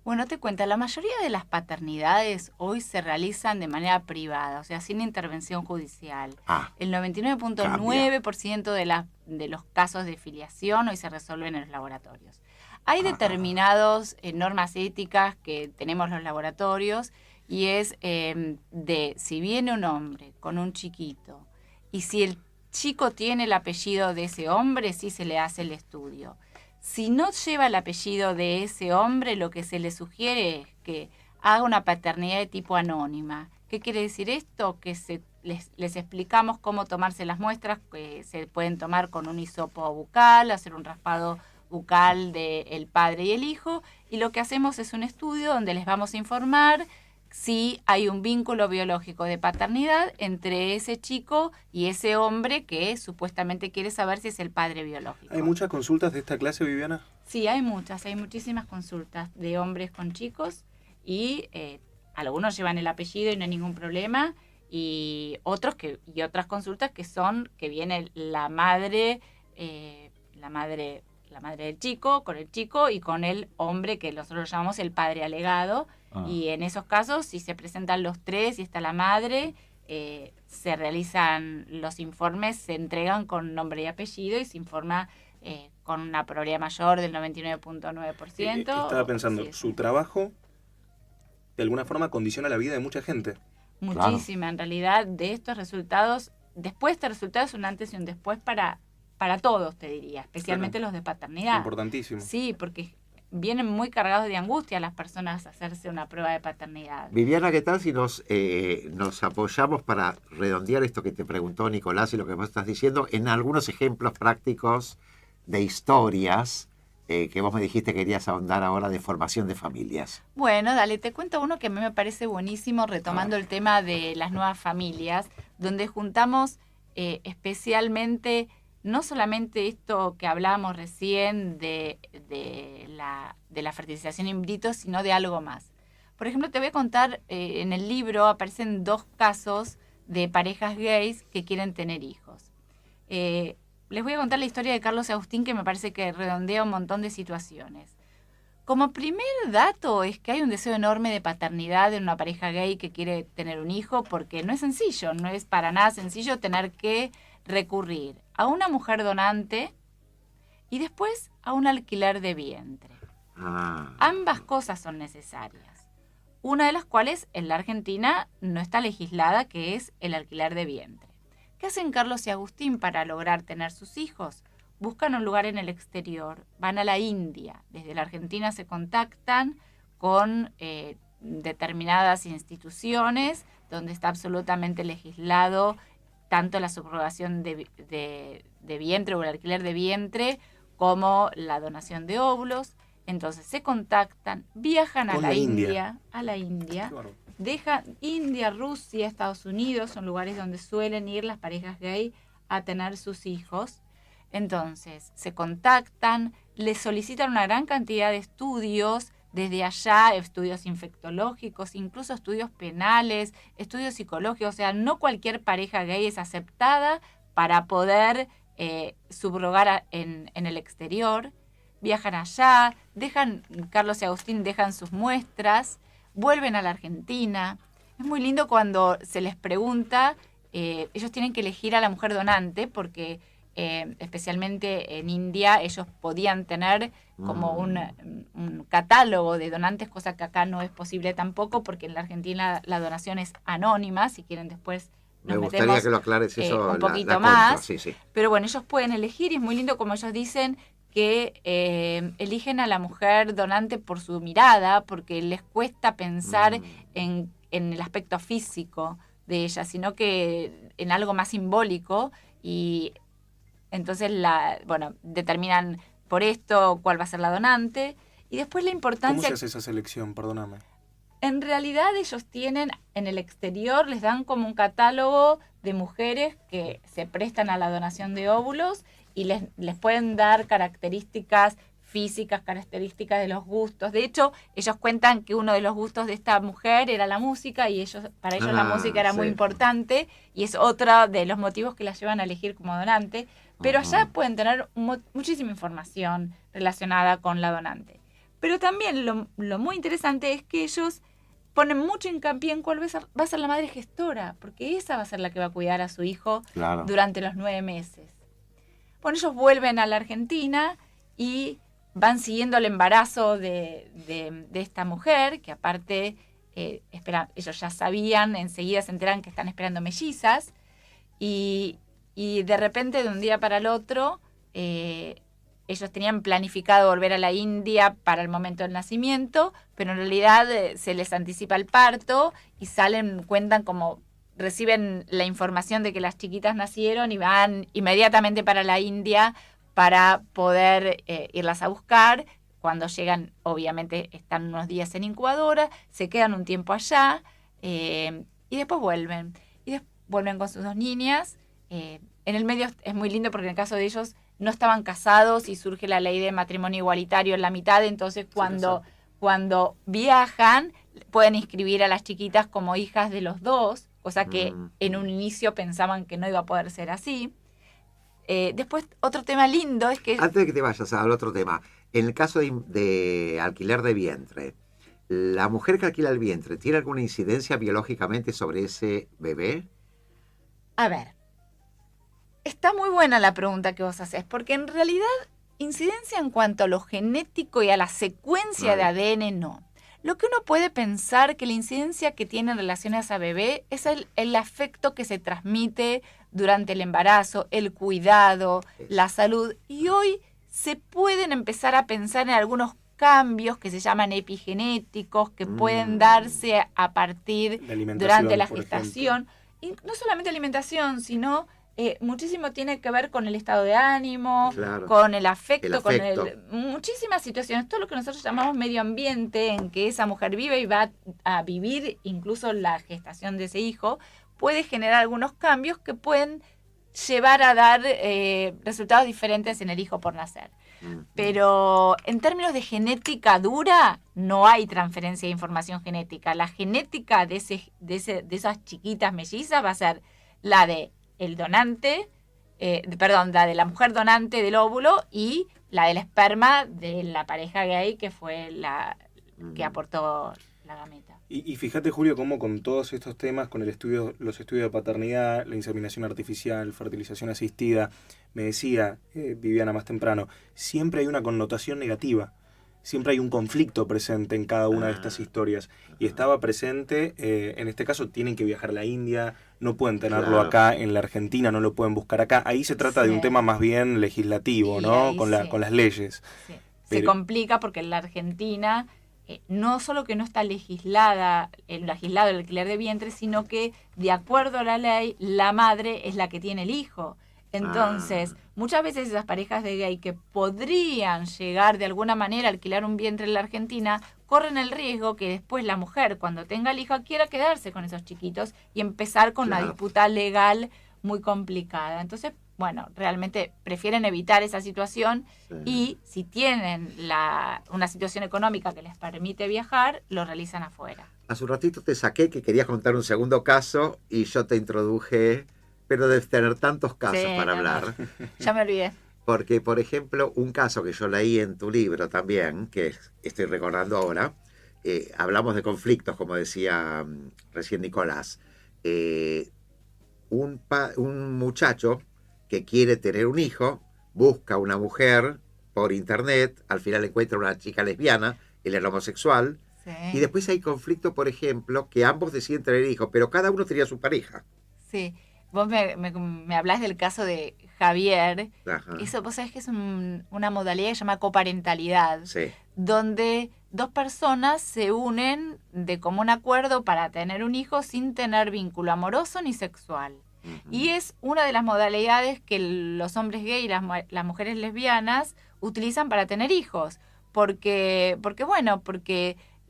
Bueno, te cuento, la mayoría de las paternidades hoy se realizan de manera privada, o sea, sin intervención judicial. El 99.9% de los casos de filiación hoy se resuelven en los laboratorios. Hay determinadas normas éticas que tenemos los laboratorios y es si viene un hombre con un chiquito y si el chico tiene el apellido de ese hombre, sí se le hace el estudio. Si no lleva el apellido de ese hombre, lo que se le sugiere es que haga una paternidad de tipo anónima. ¿Qué quiere decir esto? Que les explicamos cómo tomarse las muestras, que se pueden tomar con un hisopo bucal, hacer un raspado bucal del padre y el hijo, y lo que hacemos es un estudio donde les vamos a informar si hay un vínculo biológico de paternidad entre ese chico y ese hombre que supuestamente quiere saber si es el padre biológico. ¿Hay muchas consultas de esta clase, Viviana? Sí, hay muchísimas consultas de hombres con chicos y algunos llevan el apellido y no hay ningún problema, y otras consultas que viene la madre del chico con el chico y con el hombre que nosotros llamamos el padre alegado. Y en esos casos, si se presentan los tres y está la madre, se realizan los informes, se entregan con nombre y apellido y se informa con una probabilidad mayor del 99.9%. Estaba pensando, su trabajo de alguna forma condiciona la vida de mucha gente. Muchísima, claro. En realidad, de estos resultados, después de estos resultados, un antes y un después para todos, te diría, especialmente los de paternidad. Importantísimo. Sí, porque vienen muy cargados de angustia las personas a hacerse una prueba de paternidad. Viviana, ¿qué tal si nos apoyamos para redondear esto que te preguntó Nicolás y lo que vos estás diciendo en algunos ejemplos prácticos de historias que vos me dijiste que querías ahondar ahora de formación de familias? Bueno, dale, te cuento uno que a mí me parece buenísimo, retomando el tema de las nuevas familias, donde juntamos especialmente no solamente esto que hablábamos recién de la fertilización in vitro, sino de algo más. Por ejemplo, te voy a contar, en el libro aparecen 2 casos de parejas gays que quieren tener hijos. Les voy a contar la historia de Carlos y Agustín, que me parece que redondea un montón de situaciones. Como primer dato es que hay un deseo enorme de paternidad en una pareja gay que quiere tener un hijo, porque no es sencillo, no es para nada sencillo tener que recurrir a una mujer donante y después a un alquiler de vientre. Ambas cosas son necesarias. Una de las cuales en la Argentina no está legislada, que es el alquiler de vientre. ¿Qué hacen Carlos y Agustín para lograr tener sus hijos? Buscan un lugar en el exterior, van a la India. Desde la Argentina se contactan con determinadas instituciones donde está absolutamente legislado tanto la subrogación de vientre o el alquiler de vientre como la donación de óvulos. Entonces se contactan, viajan a la India, claro. Dejan India, Rusia, Estados Unidos, son lugares donde suelen ir las parejas gay a tener sus hijos. Entonces se contactan, les solicitan una gran cantidad de estudios, desde allá estudios infectológicos, incluso estudios penales, estudios psicológicos. O sea, no cualquier pareja gay es aceptada para poder subrogar en el exterior. Viajan allá, Carlos y Agustín dejan sus muestras, vuelven a la Argentina. Es muy lindo cuando se les pregunta, ellos tienen que elegir a la mujer donante porque especialmente en India ellos podían tener como un catálogo de donantes, cosa que acá no es posible tampoco porque en la Argentina la donación es anónima. Si quieren después nos me gustaría que lo aclares eso un poquito más. Sí. Pero bueno, ellos pueden elegir y es muy lindo como ellos dicen que eligen a la mujer donante por su mirada, porque les cuesta pensar en el aspecto físico de ella, sino que en algo más simbólico, y entonces determinan por esto cuál va a ser la donante. Y después la importancia... ¿Cómo se hace esa selección? Perdóname. En realidad ellos tienen en el exterior, les dan como un catálogo de mujeres que se prestan a la donación de óvulos y les pueden dar características físicas, características de los gustos. De hecho, ellos cuentan que uno de los gustos de esta mujer era la música y para ellos la música era muy importante y es otro de los motivos que las llevan a elegir como donante. Pero allá pueden tener muchísima información relacionada con la donante. Pero también lo muy interesante es que ellos ponen mucho hincapié en cuál va a ser la madre gestora, porque esa va a ser la que va a cuidar a su hijo durante los 9 meses. Bueno, ellos vuelven a la Argentina y van siguiendo el embarazo de esta mujer, que aparte ellos ya sabían, enseguida se enteran que están esperando mellizas, y de repente, de un día para el otro, ellos tenían planificado volver a la India para el momento del nacimiento, pero en realidad se les anticipa el parto y cuentan como reciben la información de que las chiquitas nacieron y van inmediatamente para la India para poder irlas a buscar. cuando llegan, obviamente están unos días en incubadora, se quedan un tiempo allá y después vuelven. Y después vuelven con sus 2 niñas. En el medio es muy lindo porque en el caso de ellos no estaban casados y surge la ley de matrimonio igualitario en la mitad, entonces cuando viajan pueden inscribir a las chiquitas como hijas de los dos, cosa que en un inicio pensaban que no iba a poder ser así. Después, otro tema lindo es que... Antes de que te vayas al otro tema, en el caso de alquiler de vientre, ¿la mujer que alquila el vientre tiene alguna incidencia biológicamente sobre ese bebé? A ver, está muy buena la pregunta que vos haces, porque en realidad incidencia en cuanto a lo genético y a la secuencia de ADN no. Lo que uno puede pensar que la incidencia que tiene en relación a ese bebé es el afecto que se transmite durante el embarazo, el cuidado, la salud. Y hoy se pueden empezar a pensar en algunos cambios que se llaman epigenéticos, que pueden darse a partir durante la gestación. Y no solamente alimentación, sino muchísimo tiene que ver con el estado de ánimo, con el afecto, con muchísimas situaciones, todo lo que nosotros llamamos medio ambiente en que esa mujer vive y va a vivir, incluso la gestación de ese hijo, puede generar algunos cambios que pueden llevar a dar resultados diferentes en el hijo por nacer. Pero en términos de genética dura, no hay transferencia de información genética. La genética de esas chiquitas mellizas va a ser la de el donante, la de la mujer donante del óvulo y la del esperma de la pareja gay que fue la que aportó la gameta. Y fíjate, Julio, cómo con todos estos temas, con los estudios de paternidad, la inseminación artificial, fertilización asistida, me decía Viviana más temprano, siempre hay una connotación negativa. Siempre hay un conflicto presente en cada una de estas historias. Y estaba presente, en este caso tienen que viajar a la India, no pueden tenerlo acá en la Argentina, no lo pueden buscar acá. Ahí se trata de un tema más bien legislativo, ¿no? Con las leyes. Sí. Se complica porque en la Argentina no solo que no está legislado el alquiler de vientre, sino que de acuerdo a la ley, la madre es la que tiene el hijo. Entonces, muchas veces esas parejas de gay que podrían llegar de alguna manera a alquilar un vientre en la Argentina, corren el riesgo que después la mujer, cuando tenga el hijo, quiera quedarse con esos chiquitos y empezar con una disputa legal muy complicada. Entonces, bueno, realmente prefieren evitar esa situación y si tienen una situación económica que les permite viajar, lo realizan afuera. Hace un ratito te saqué que querías contar un segundo caso y yo te introduje... Pero debes tener tantos casos para hablar. Ya me olvidé. Porque, por ejemplo, un caso que yo leí en tu libro también, que estoy recordando ahora, hablamos de conflictos, como decía recién Nicolás. Un muchacho que quiere tener un hijo, busca una mujer por internet, al final encuentra una chica lesbiana, él era homosexual, y después hay conflicto, por ejemplo, que ambos deciden tener hijos, pero cada uno tenía su pareja. Sí. Vos me hablás del caso de Javier. Eso, vos sabés que es una modalidad que se llama coparentalidad, donde 2 personas se unen de común acuerdo para tener un hijo sin tener vínculo amoroso ni sexual. Y es una de las modalidades que los hombres gay y las mujeres lesbianas utilizan para tener hijos. Porque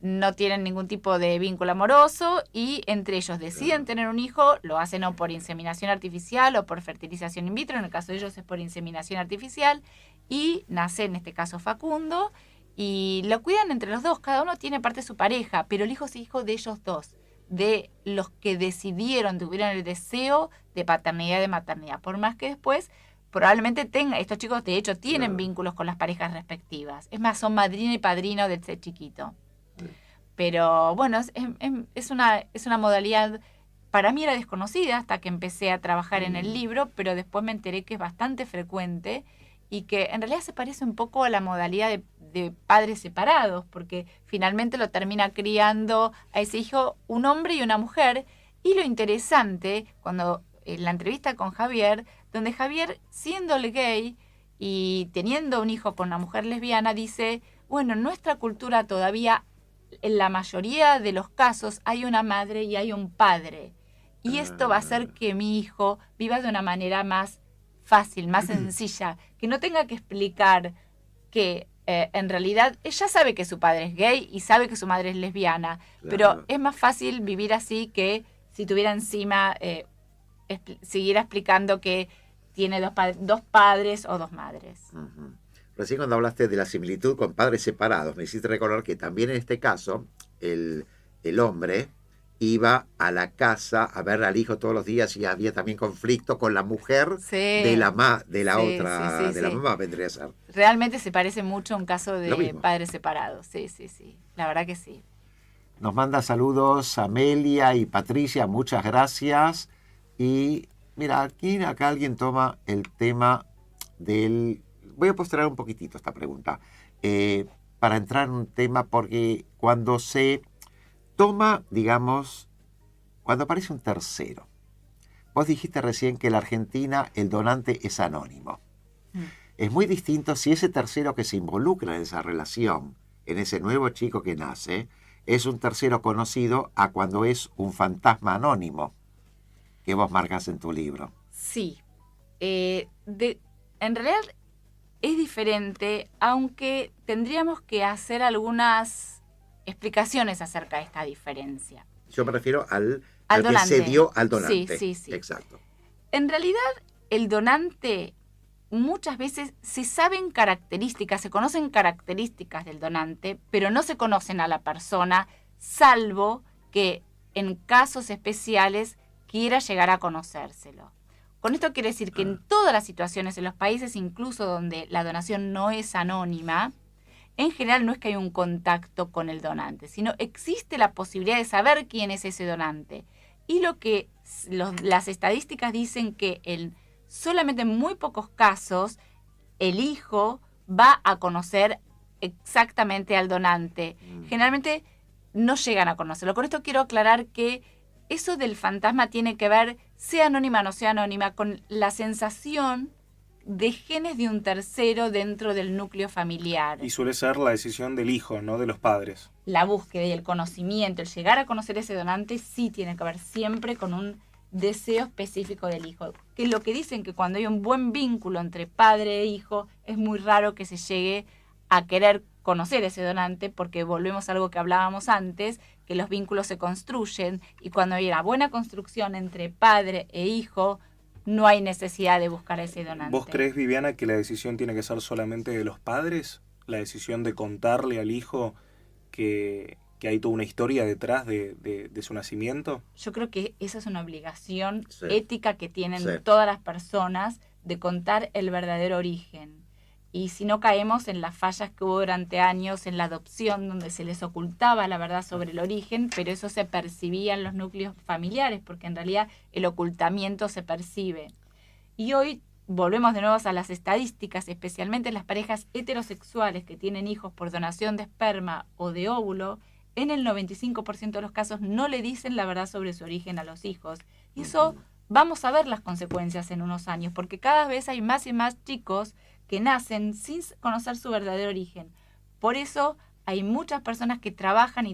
no tienen ningún tipo de vínculo amoroso y entre ellos deciden tener un hijo, lo hacen o por inseminación artificial o por fertilización in vitro, en el caso de ellos es por inseminación artificial, y nace en este caso Facundo, y lo cuidan entre los dos, cada uno tiene parte de su pareja, pero el hijo es hijo de ellos dos, de los que tuvieron el deseo de paternidad y de maternidad, por más que después probablemente estos chicos de hecho tienen vínculos con las parejas respectivas, es más, son madrina y padrino de ese chiquito. Pero bueno, es una modalidad, para mí era desconocida hasta que empecé a trabajar en el libro, pero después me enteré que es bastante frecuente y que en realidad se parece un poco a la modalidad de padres separados, porque finalmente lo termina criando a ese hijo un hombre y una mujer. Y lo interesante, cuando en la entrevista con Javier, donde Javier, siendo el gay y teniendo un hijo con una mujer lesbiana, dice, bueno, en nuestra cultura todavía en la mayoría de los casos hay una madre y hay un padre. Y esto va a hacer que mi hijo viva de una manera más fácil, más sencilla, que no tenga que explicar que en realidad ella sabe que su padre es gay y sabe que su madre es lesbiana, Claro. pero es más fácil vivir así que si tuviera encima, siguiera explicando que tiene dos padres o dos madres. Ujú. Recién cuando hablaste de la similitud con padres separados, me hiciste recordar que también en este caso el hombre iba a la casa a ver al hijo todos los días y había también conflicto con la mujer de la mamá, vendría a ser. Realmente se parece mucho a un caso Lo de mismo. padres separados, sí, la verdad que sí. Nos manda saludos Amelia y Patricia, muchas gracias. Y mira, acá alguien toma el tema del... Voy a postergar un poquitito esta pregunta para entrar en un tema, porque cuando se toma, digamos, cuando aparece un tercero, vos dijiste recién que en la Argentina el donante es anónimo. Es muy distinto si ese tercero que se involucra en esa relación, en ese nuevo chico que nace, es un tercero conocido a cuando es un fantasma anónimo que vos marcas en tu libro. Sí. En realidad es diferente, aunque tendríamos que hacer algunas explicaciones acerca de esta diferencia. Yo me refiero al donante. que se dio al donante. Sí. Exacto. En realidad, el donante, muchas veces se saben características, se conocen características del donante, pero no se conocen a la persona, salvo que en casos especiales quiera llegar a conocérselo. Con esto quiere decir que en todas las situaciones, en los países incluso donde la donación no es anónima, en general no es que hay un contacto con el donante, sino existe la posibilidad de saber quién es ese donante. Y las estadísticas dicen que solamente en muy pocos casos el hijo va a conocer exactamente al donante. Generalmente no llegan a conocerlo. Con esto quiero aclarar que eso del fantasma tiene que ver, sea anónima o no sea anónima, con la sensación de genes de un tercero dentro del núcleo familiar. Y suele ser la decisión del hijo, no de los padres. La búsqueda y el conocimiento, el llegar a conocer ese donante, sí tiene que ver siempre con un deseo específico del hijo. Que es lo que dicen, que cuando hay un buen vínculo entre padre e hijo, es muy raro que se llegue a querer conocer ese donante, porque volvemos a algo que hablábamos antes, que los vínculos se construyen, y cuando hay una buena construcción entre padre e hijo, no hay necesidad de buscar a ese donante. ¿Vos crees, Viviana, que la decisión tiene que ser solamente de los padres? La decisión de contarle al hijo que hay toda una historia detrás de su nacimiento. Yo creo que esa es una obligación Sí. ética que tienen Sí. todas las personas de contar el verdadero origen. Y si no caemos en las fallas que hubo durante años en la adopción, donde se les ocultaba la verdad sobre el origen, pero eso se percibía en los núcleos familiares, porque en realidad el ocultamiento se percibe. Y hoy volvemos de nuevo a las estadísticas, especialmente en las parejas heterosexuales que tienen hijos por donación de esperma o de óvulo, en el 95% de los casos no le dicen la verdad sobre su origen a los hijos. Y eso vamos a ver las consecuencias en unos años, porque cada vez hay más y más chicos que nacen sin conocer su verdadero origen. Por eso hay muchas personas que trabajan,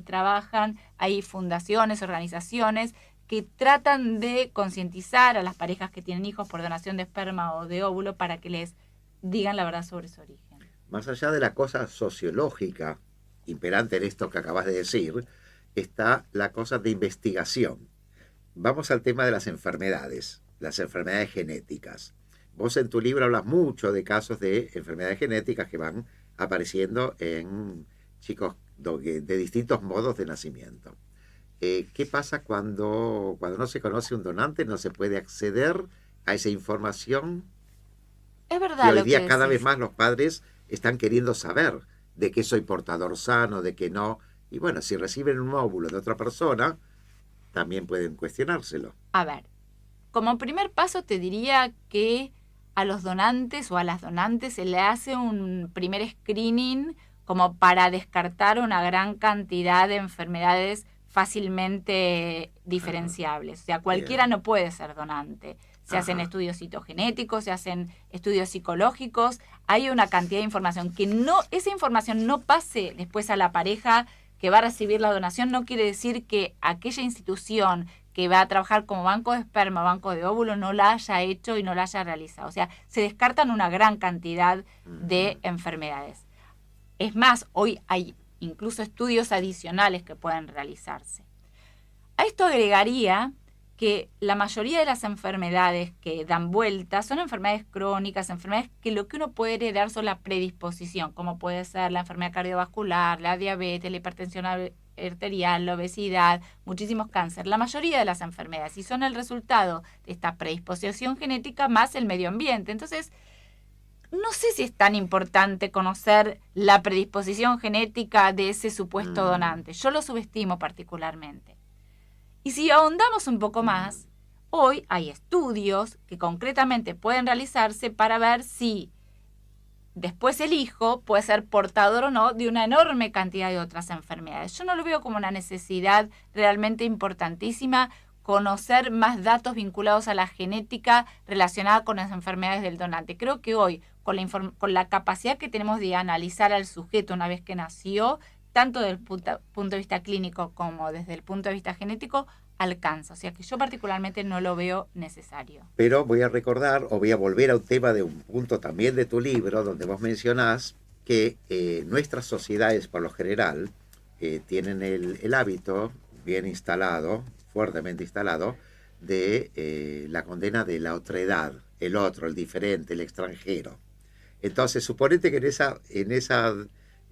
hay fundaciones, organizaciones que tratan de concientizar a las parejas que tienen hijos por donación de esperma o de óvulo para que les digan la verdad sobre su origen. Más allá de la cosa sociológica imperante en esto que acabas de decir, está la cosa de investigación. Vamos al tema de las enfermedades genéticas. Vos en tu libro hablas mucho de casos de enfermedades genéticas que van apareciendo en chicos de distintos modos de nacimiento. ¿Qué pasa cuando no se conoce un donante? ¿No se puede acceder a esa información? Es verdad. Y hoy día cada vez más los padres están queriendo saber de que soy portador sano, de que no. Y bueno, si reciben un óvulo de otra persona, también pueden cuestionárselo. A ver, como primer paso te diría que a los donantes o a las donantes se le hace un primer screening como para descartar una gran cantidad de enfermedades fácilmente diferenciables. O sea, cualquiera no puede ser donante. Se hacen estudios citogenéticos, se hacen estudios psicológicos, hay una cantidad de información que esa información no pase después a la pareja que va a recibir la donación, no quiere decir que aquella institución que va a trabajar como banco de esperma, banco de óvulo, no la haya hecho y no la haya realizado. O sea, se descartan una gran cantidad de enfermedades. Es más, hoy hay incluso estudios adicionales que pueden realizarse. A esto agregaría que la mayoría de las enfermedades que dan vuelta son enfermedades crónicas, enfermedades que lo que uno puede heredar son la predisposición, como puede ser la enfermedad cardiovascular, la diabetes, la hipertensión arterial, la obesidad, muchísimos cánceres. La mayoría de las enfermedades, y son el resultado de esta predisposición genética más el medio ambiente. Entonces, no sé si es tan importante conocer la predisposición genética de ese supuesto donante. Yo lo subestimo particularmente. Y si ahondamos un poco más, hoy hay estudios que concretamente pueden realizarse para ver si después el hijo puede ser portador o no de una enorme cantidad de otras enfermedades. Yo no lo veo como una necesidad realmente importantísima conocer más datos vinculados a la genética relacionada con las enfermedades del donante. Creo que hoy, con la capacidad que tenemos de analizar al sujeto una vez que nació, tanto desde el punto de vista clínico como desde el punto de vista genético, alcanza. O sea que yo particularmente no lo veo necesario. Pero voy a recordar, o voy a volver a un tema de un punto también de tu libro, donde vos mencionás que nuestras sociedades, por lo general, tienen el hábito bien instalado, fuertemente instalado, de la condena de la otredad, el otro, el diferente, el extranjero. Entonces, suponete que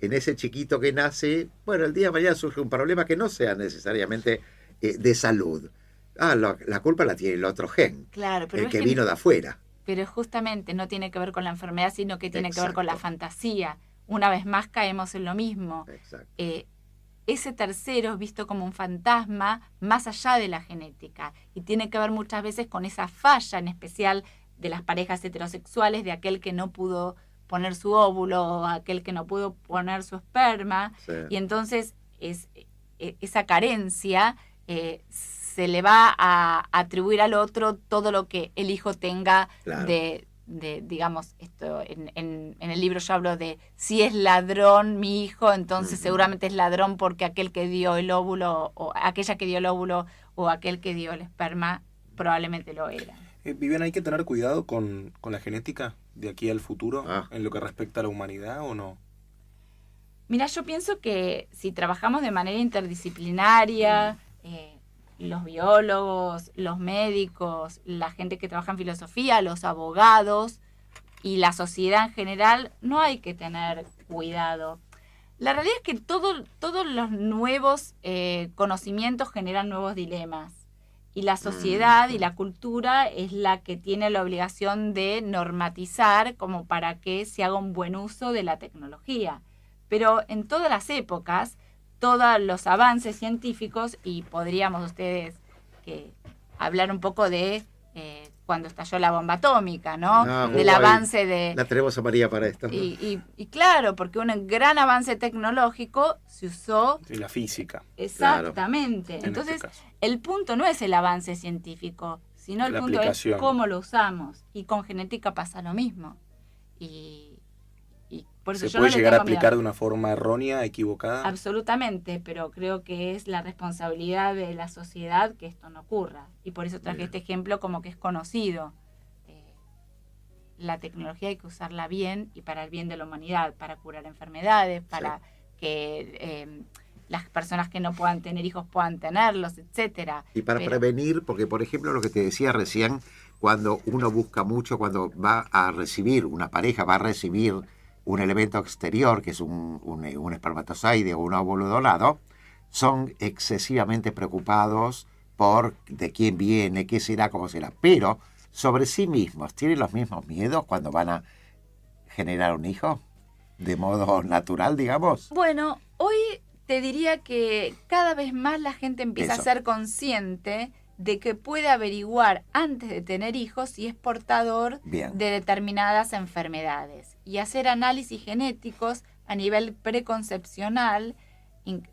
en ese chiquito que nace, bueno, el día de mañana surge un problema que no sea necesariamente de salud. La culpa la tiene el otro gen, claro, pero el que vino de afuera. Pero justamente no tiene que ver con la enfermedad, sino que tiene que ver con la fantasía. Una vez más caemos en lo mismo. Ese tercero es visto como un fantasma más allá de la genética y tiene que ver muchas veces con esa falla, en especial de las parejas heterosexuales, de aquel que no pudo poner su óvulo o aquel que no pudo poner su esperma. Sí. Y entonces esa carencia se le va a atribuir al otro todo lo que el hijo tenga. Claro. de digamos, esto en el libro yo hablo de si es ladrón mi hijo, entonces seguramente es ladrón porque aquel que dio el óvulo o aquella que dio el óvulo o aquel que dio el esperma probablemente lo era. Viviana, ¿hay que tener cuidado con la genética de aquí al futuro en lo que respecta a la humanidad o no? Mira, yo pienso que si trabajamos de manera interdisciplinaria, los biólogos, los médicos, la gente que trabaja en filosofía, los abogados y la sociedad en general, no hay que tener cuidado. La realidad es que todos los nuevos conocimientos generan nuevos dilemas. Y la sociedad y la cultura es la que tiene la obligación de normatizar como para que se haga un buen uso de la tecnología. Pero en todas las épocas, todos los avances científicos, y podríamos ustedes hablar un poco de cuando estalló la bomba atómica, ¿no? Del avance de... La tenemos a María para esto. Y claro, porque un gran avance tecnológico se usó... Sí, la física. Exactamente. Claro. Entonces, el punto no es el avance científico, sino el punto es cómo lo usamos. Y con genética pasa lo mismo. Y por eso ¿Se puede llegar a aplicar de una forma errónea, equivocada? Absolutamente, pero creo que es la responsabilidad de la sociedad que esto no ocurra. Y por eso traje este ejemplo como que es conocido. La tecnología hay que usarla bien y para el bien de la humanidad, para curar enfermedades, para que las personas que no puedan tener hijos puedan tenerlos, etcétera. Y para prevenir, porque por ejemplo lo que te decía recién, cuando uno busca mucho, cuando va a recibir, una pareja va a recibir un elemento exterior, que es un espermatozoide o un óvulo donado, son excesivamente preocupados por de quién viene, qué será, cómo será. Pero sobre sí mismos, ¿tienen los mismos miedos cuando van a generar un hijo? De modo natural, digamos. Bueno, hoy te diría que cada vez más la gente empieza a ser consciente de que puede averiguar antes de tener hijos si es portador de determinadas enfermedades y hacer análisis genéticos a nivel preconcepcional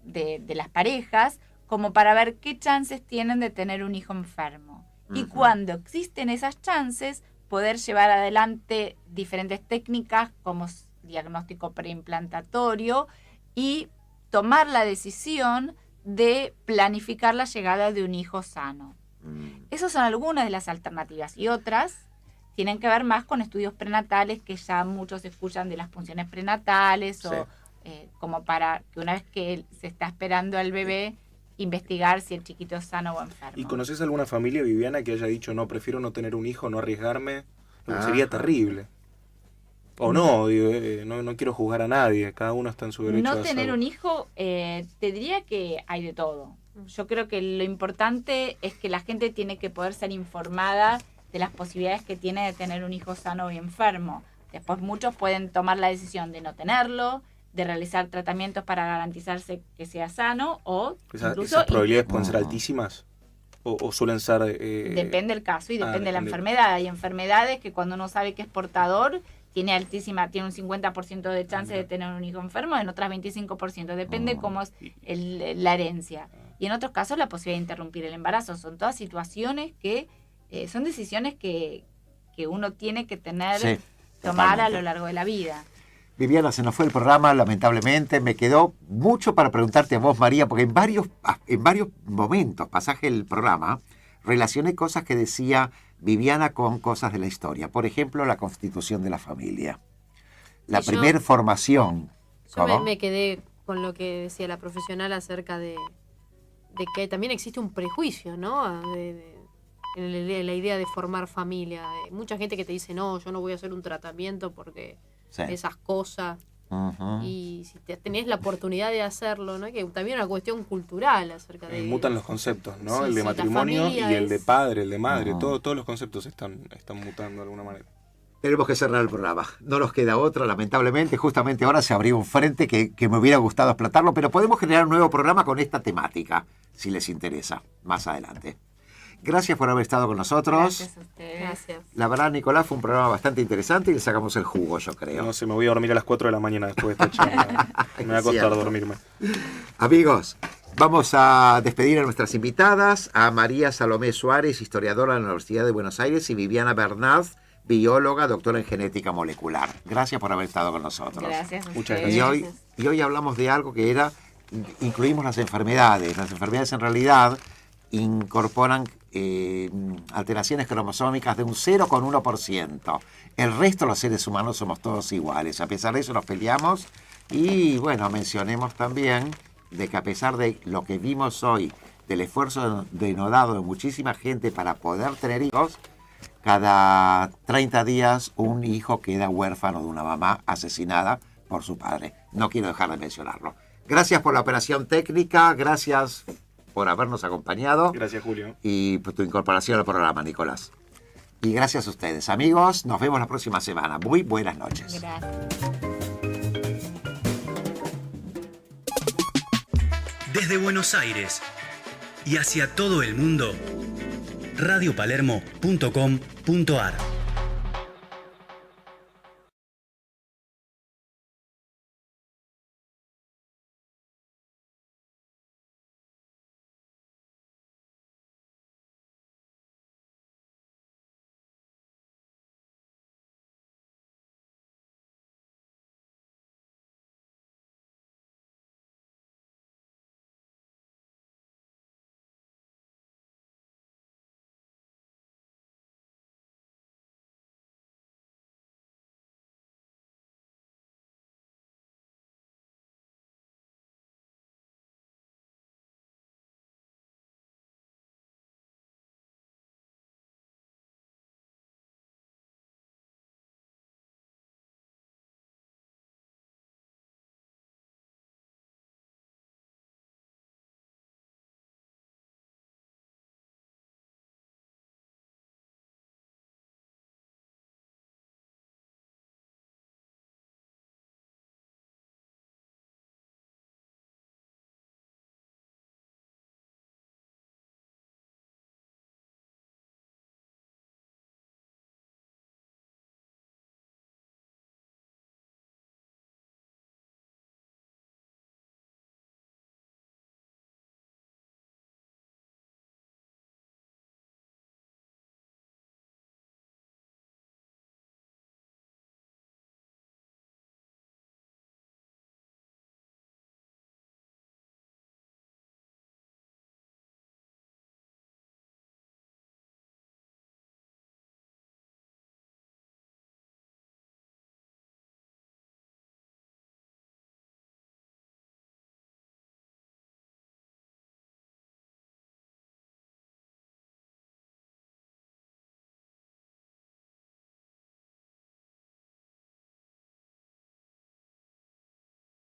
de las parejas como para ver qué chances tienen de tener un hijo enfermo. Y cuando existen esas chances, poder llevar adelante diferentes técnicas como diagnóstico preimplantatorio y tomar la decisión de planificar la llegada de un hijo sano. Esas son algunas de las alternativas y otras tienen que ver más con estudios prenatales que ya muchos escuchan de las punciones prenatales como para que una vez que se está esperando al bebé, investigar si el chiquito es sano o enfermo. ¿Y conoces alguna familia, Viviana, que haya dicho, no, prefiero no tener un hijo, no arriesgarme? Sería terrible. O no, digo, no quiero juzgar a nadie, cada uno está en su derecho. No tener un hijo, te diría que hay de todo. Yo creo que lo importante es que la gente tiene que poder ser informada de las posibilidades que tiene de tener un hijo sano y enfermo. Después muchos pueden tomar la decisión de no tenerlo, de realizar tratamientos para garantizarse que sea sano, o incluso... ¿Esas probabilidades pueden ser altísimas? ¿O suelen ser...? Depende del caso y depende de la enfermedad. Hay enfermedades que cuando uno sabe que es portador, tiene un 50% de chance de tener un hijo enfermo, en otras 25%. Depende cómo es la herencia. Y en otros casos la posibilidad de interrumpir el embarazo. Son todas situaciones que son decisiones que uno tiene que tomar a lo largo de la vida. Viviana, se nos fue el programa, lamentablemente. Me quedó mucho para preguntarte a vos, María, porque en varios momentos, pasaje del programa, relacioné cosas que decía Viviana con cosas de la historia. Por ejemplo, la constitución de la familia. La primer formación. Yo me quedé con lo que decía la profesional acerca de que también existe un prejuicio, ¿no? En la idea de formar familia. Mucha gente que te dice, no, yo no voy a hacer un tratamiento porque esas cosas. Y si tenés la oportunidad de hacerlo, ¿no? Que también es una cuestión cultural acerca de... Mutan los conceptos, ¿no? El de matrimonio y el de padre, el de madre. Todos los conceptos están mutando de alguna manera. Tenemos que cerrar el programa. No nos queda otro, lamentablemente. Justamente ahora se abrió un frente que me hubiera gustado explotarlo, pero podemos generar un nuevo programa con esta temática, si les interesa, más adelante. Gracias por haber estado con nosotros. Gracias a ustedes. Gracias. La verdad, Nicolás, fue un programa bastante interesante y le sacamos el jugo, yo creo. No sé, me voy a dormir a las 4 de la mañana después de esta charla. Me va a costar dormirme. Amigos, vamos a despedir a nuestras invitadas, a María Salomé Suárez, historiadora de la Universidad de Buenos Aires, y Viviana Bernard, bióloga, doctora en genética molecular. Gracias por haber estado con nosotros. Gracias. Muchas gracias. Y hoy hablamos de algo que incluimos las enfermedades. Las enfermedades en realidad incorporan alteraciones cromosómicas de un 0,1%. El resto de los seres humanos somos todos iguales. A pesar de eso nos peleamos y bueno, mencionemos también de que a pesar de lo que vimos hoy, del esfuerzo denodado de muchísima gente para poder tener hijos, cada 30 días un hijo queda huérfano de una mamá asesinada por su padre. No quiero dejar de mencionarlo. Gracias por la operación técnica, gracias por habernos acompañado. Gracias, Julio. Y por tu incorporación al programa, Nicolás. Y gracias a ustedes. Amigos, nos vemos la próxima semana. Muy buenas noches. Gracias. Desde Buenos Aires y hacia todo el mundo, radiopalermo.com.ar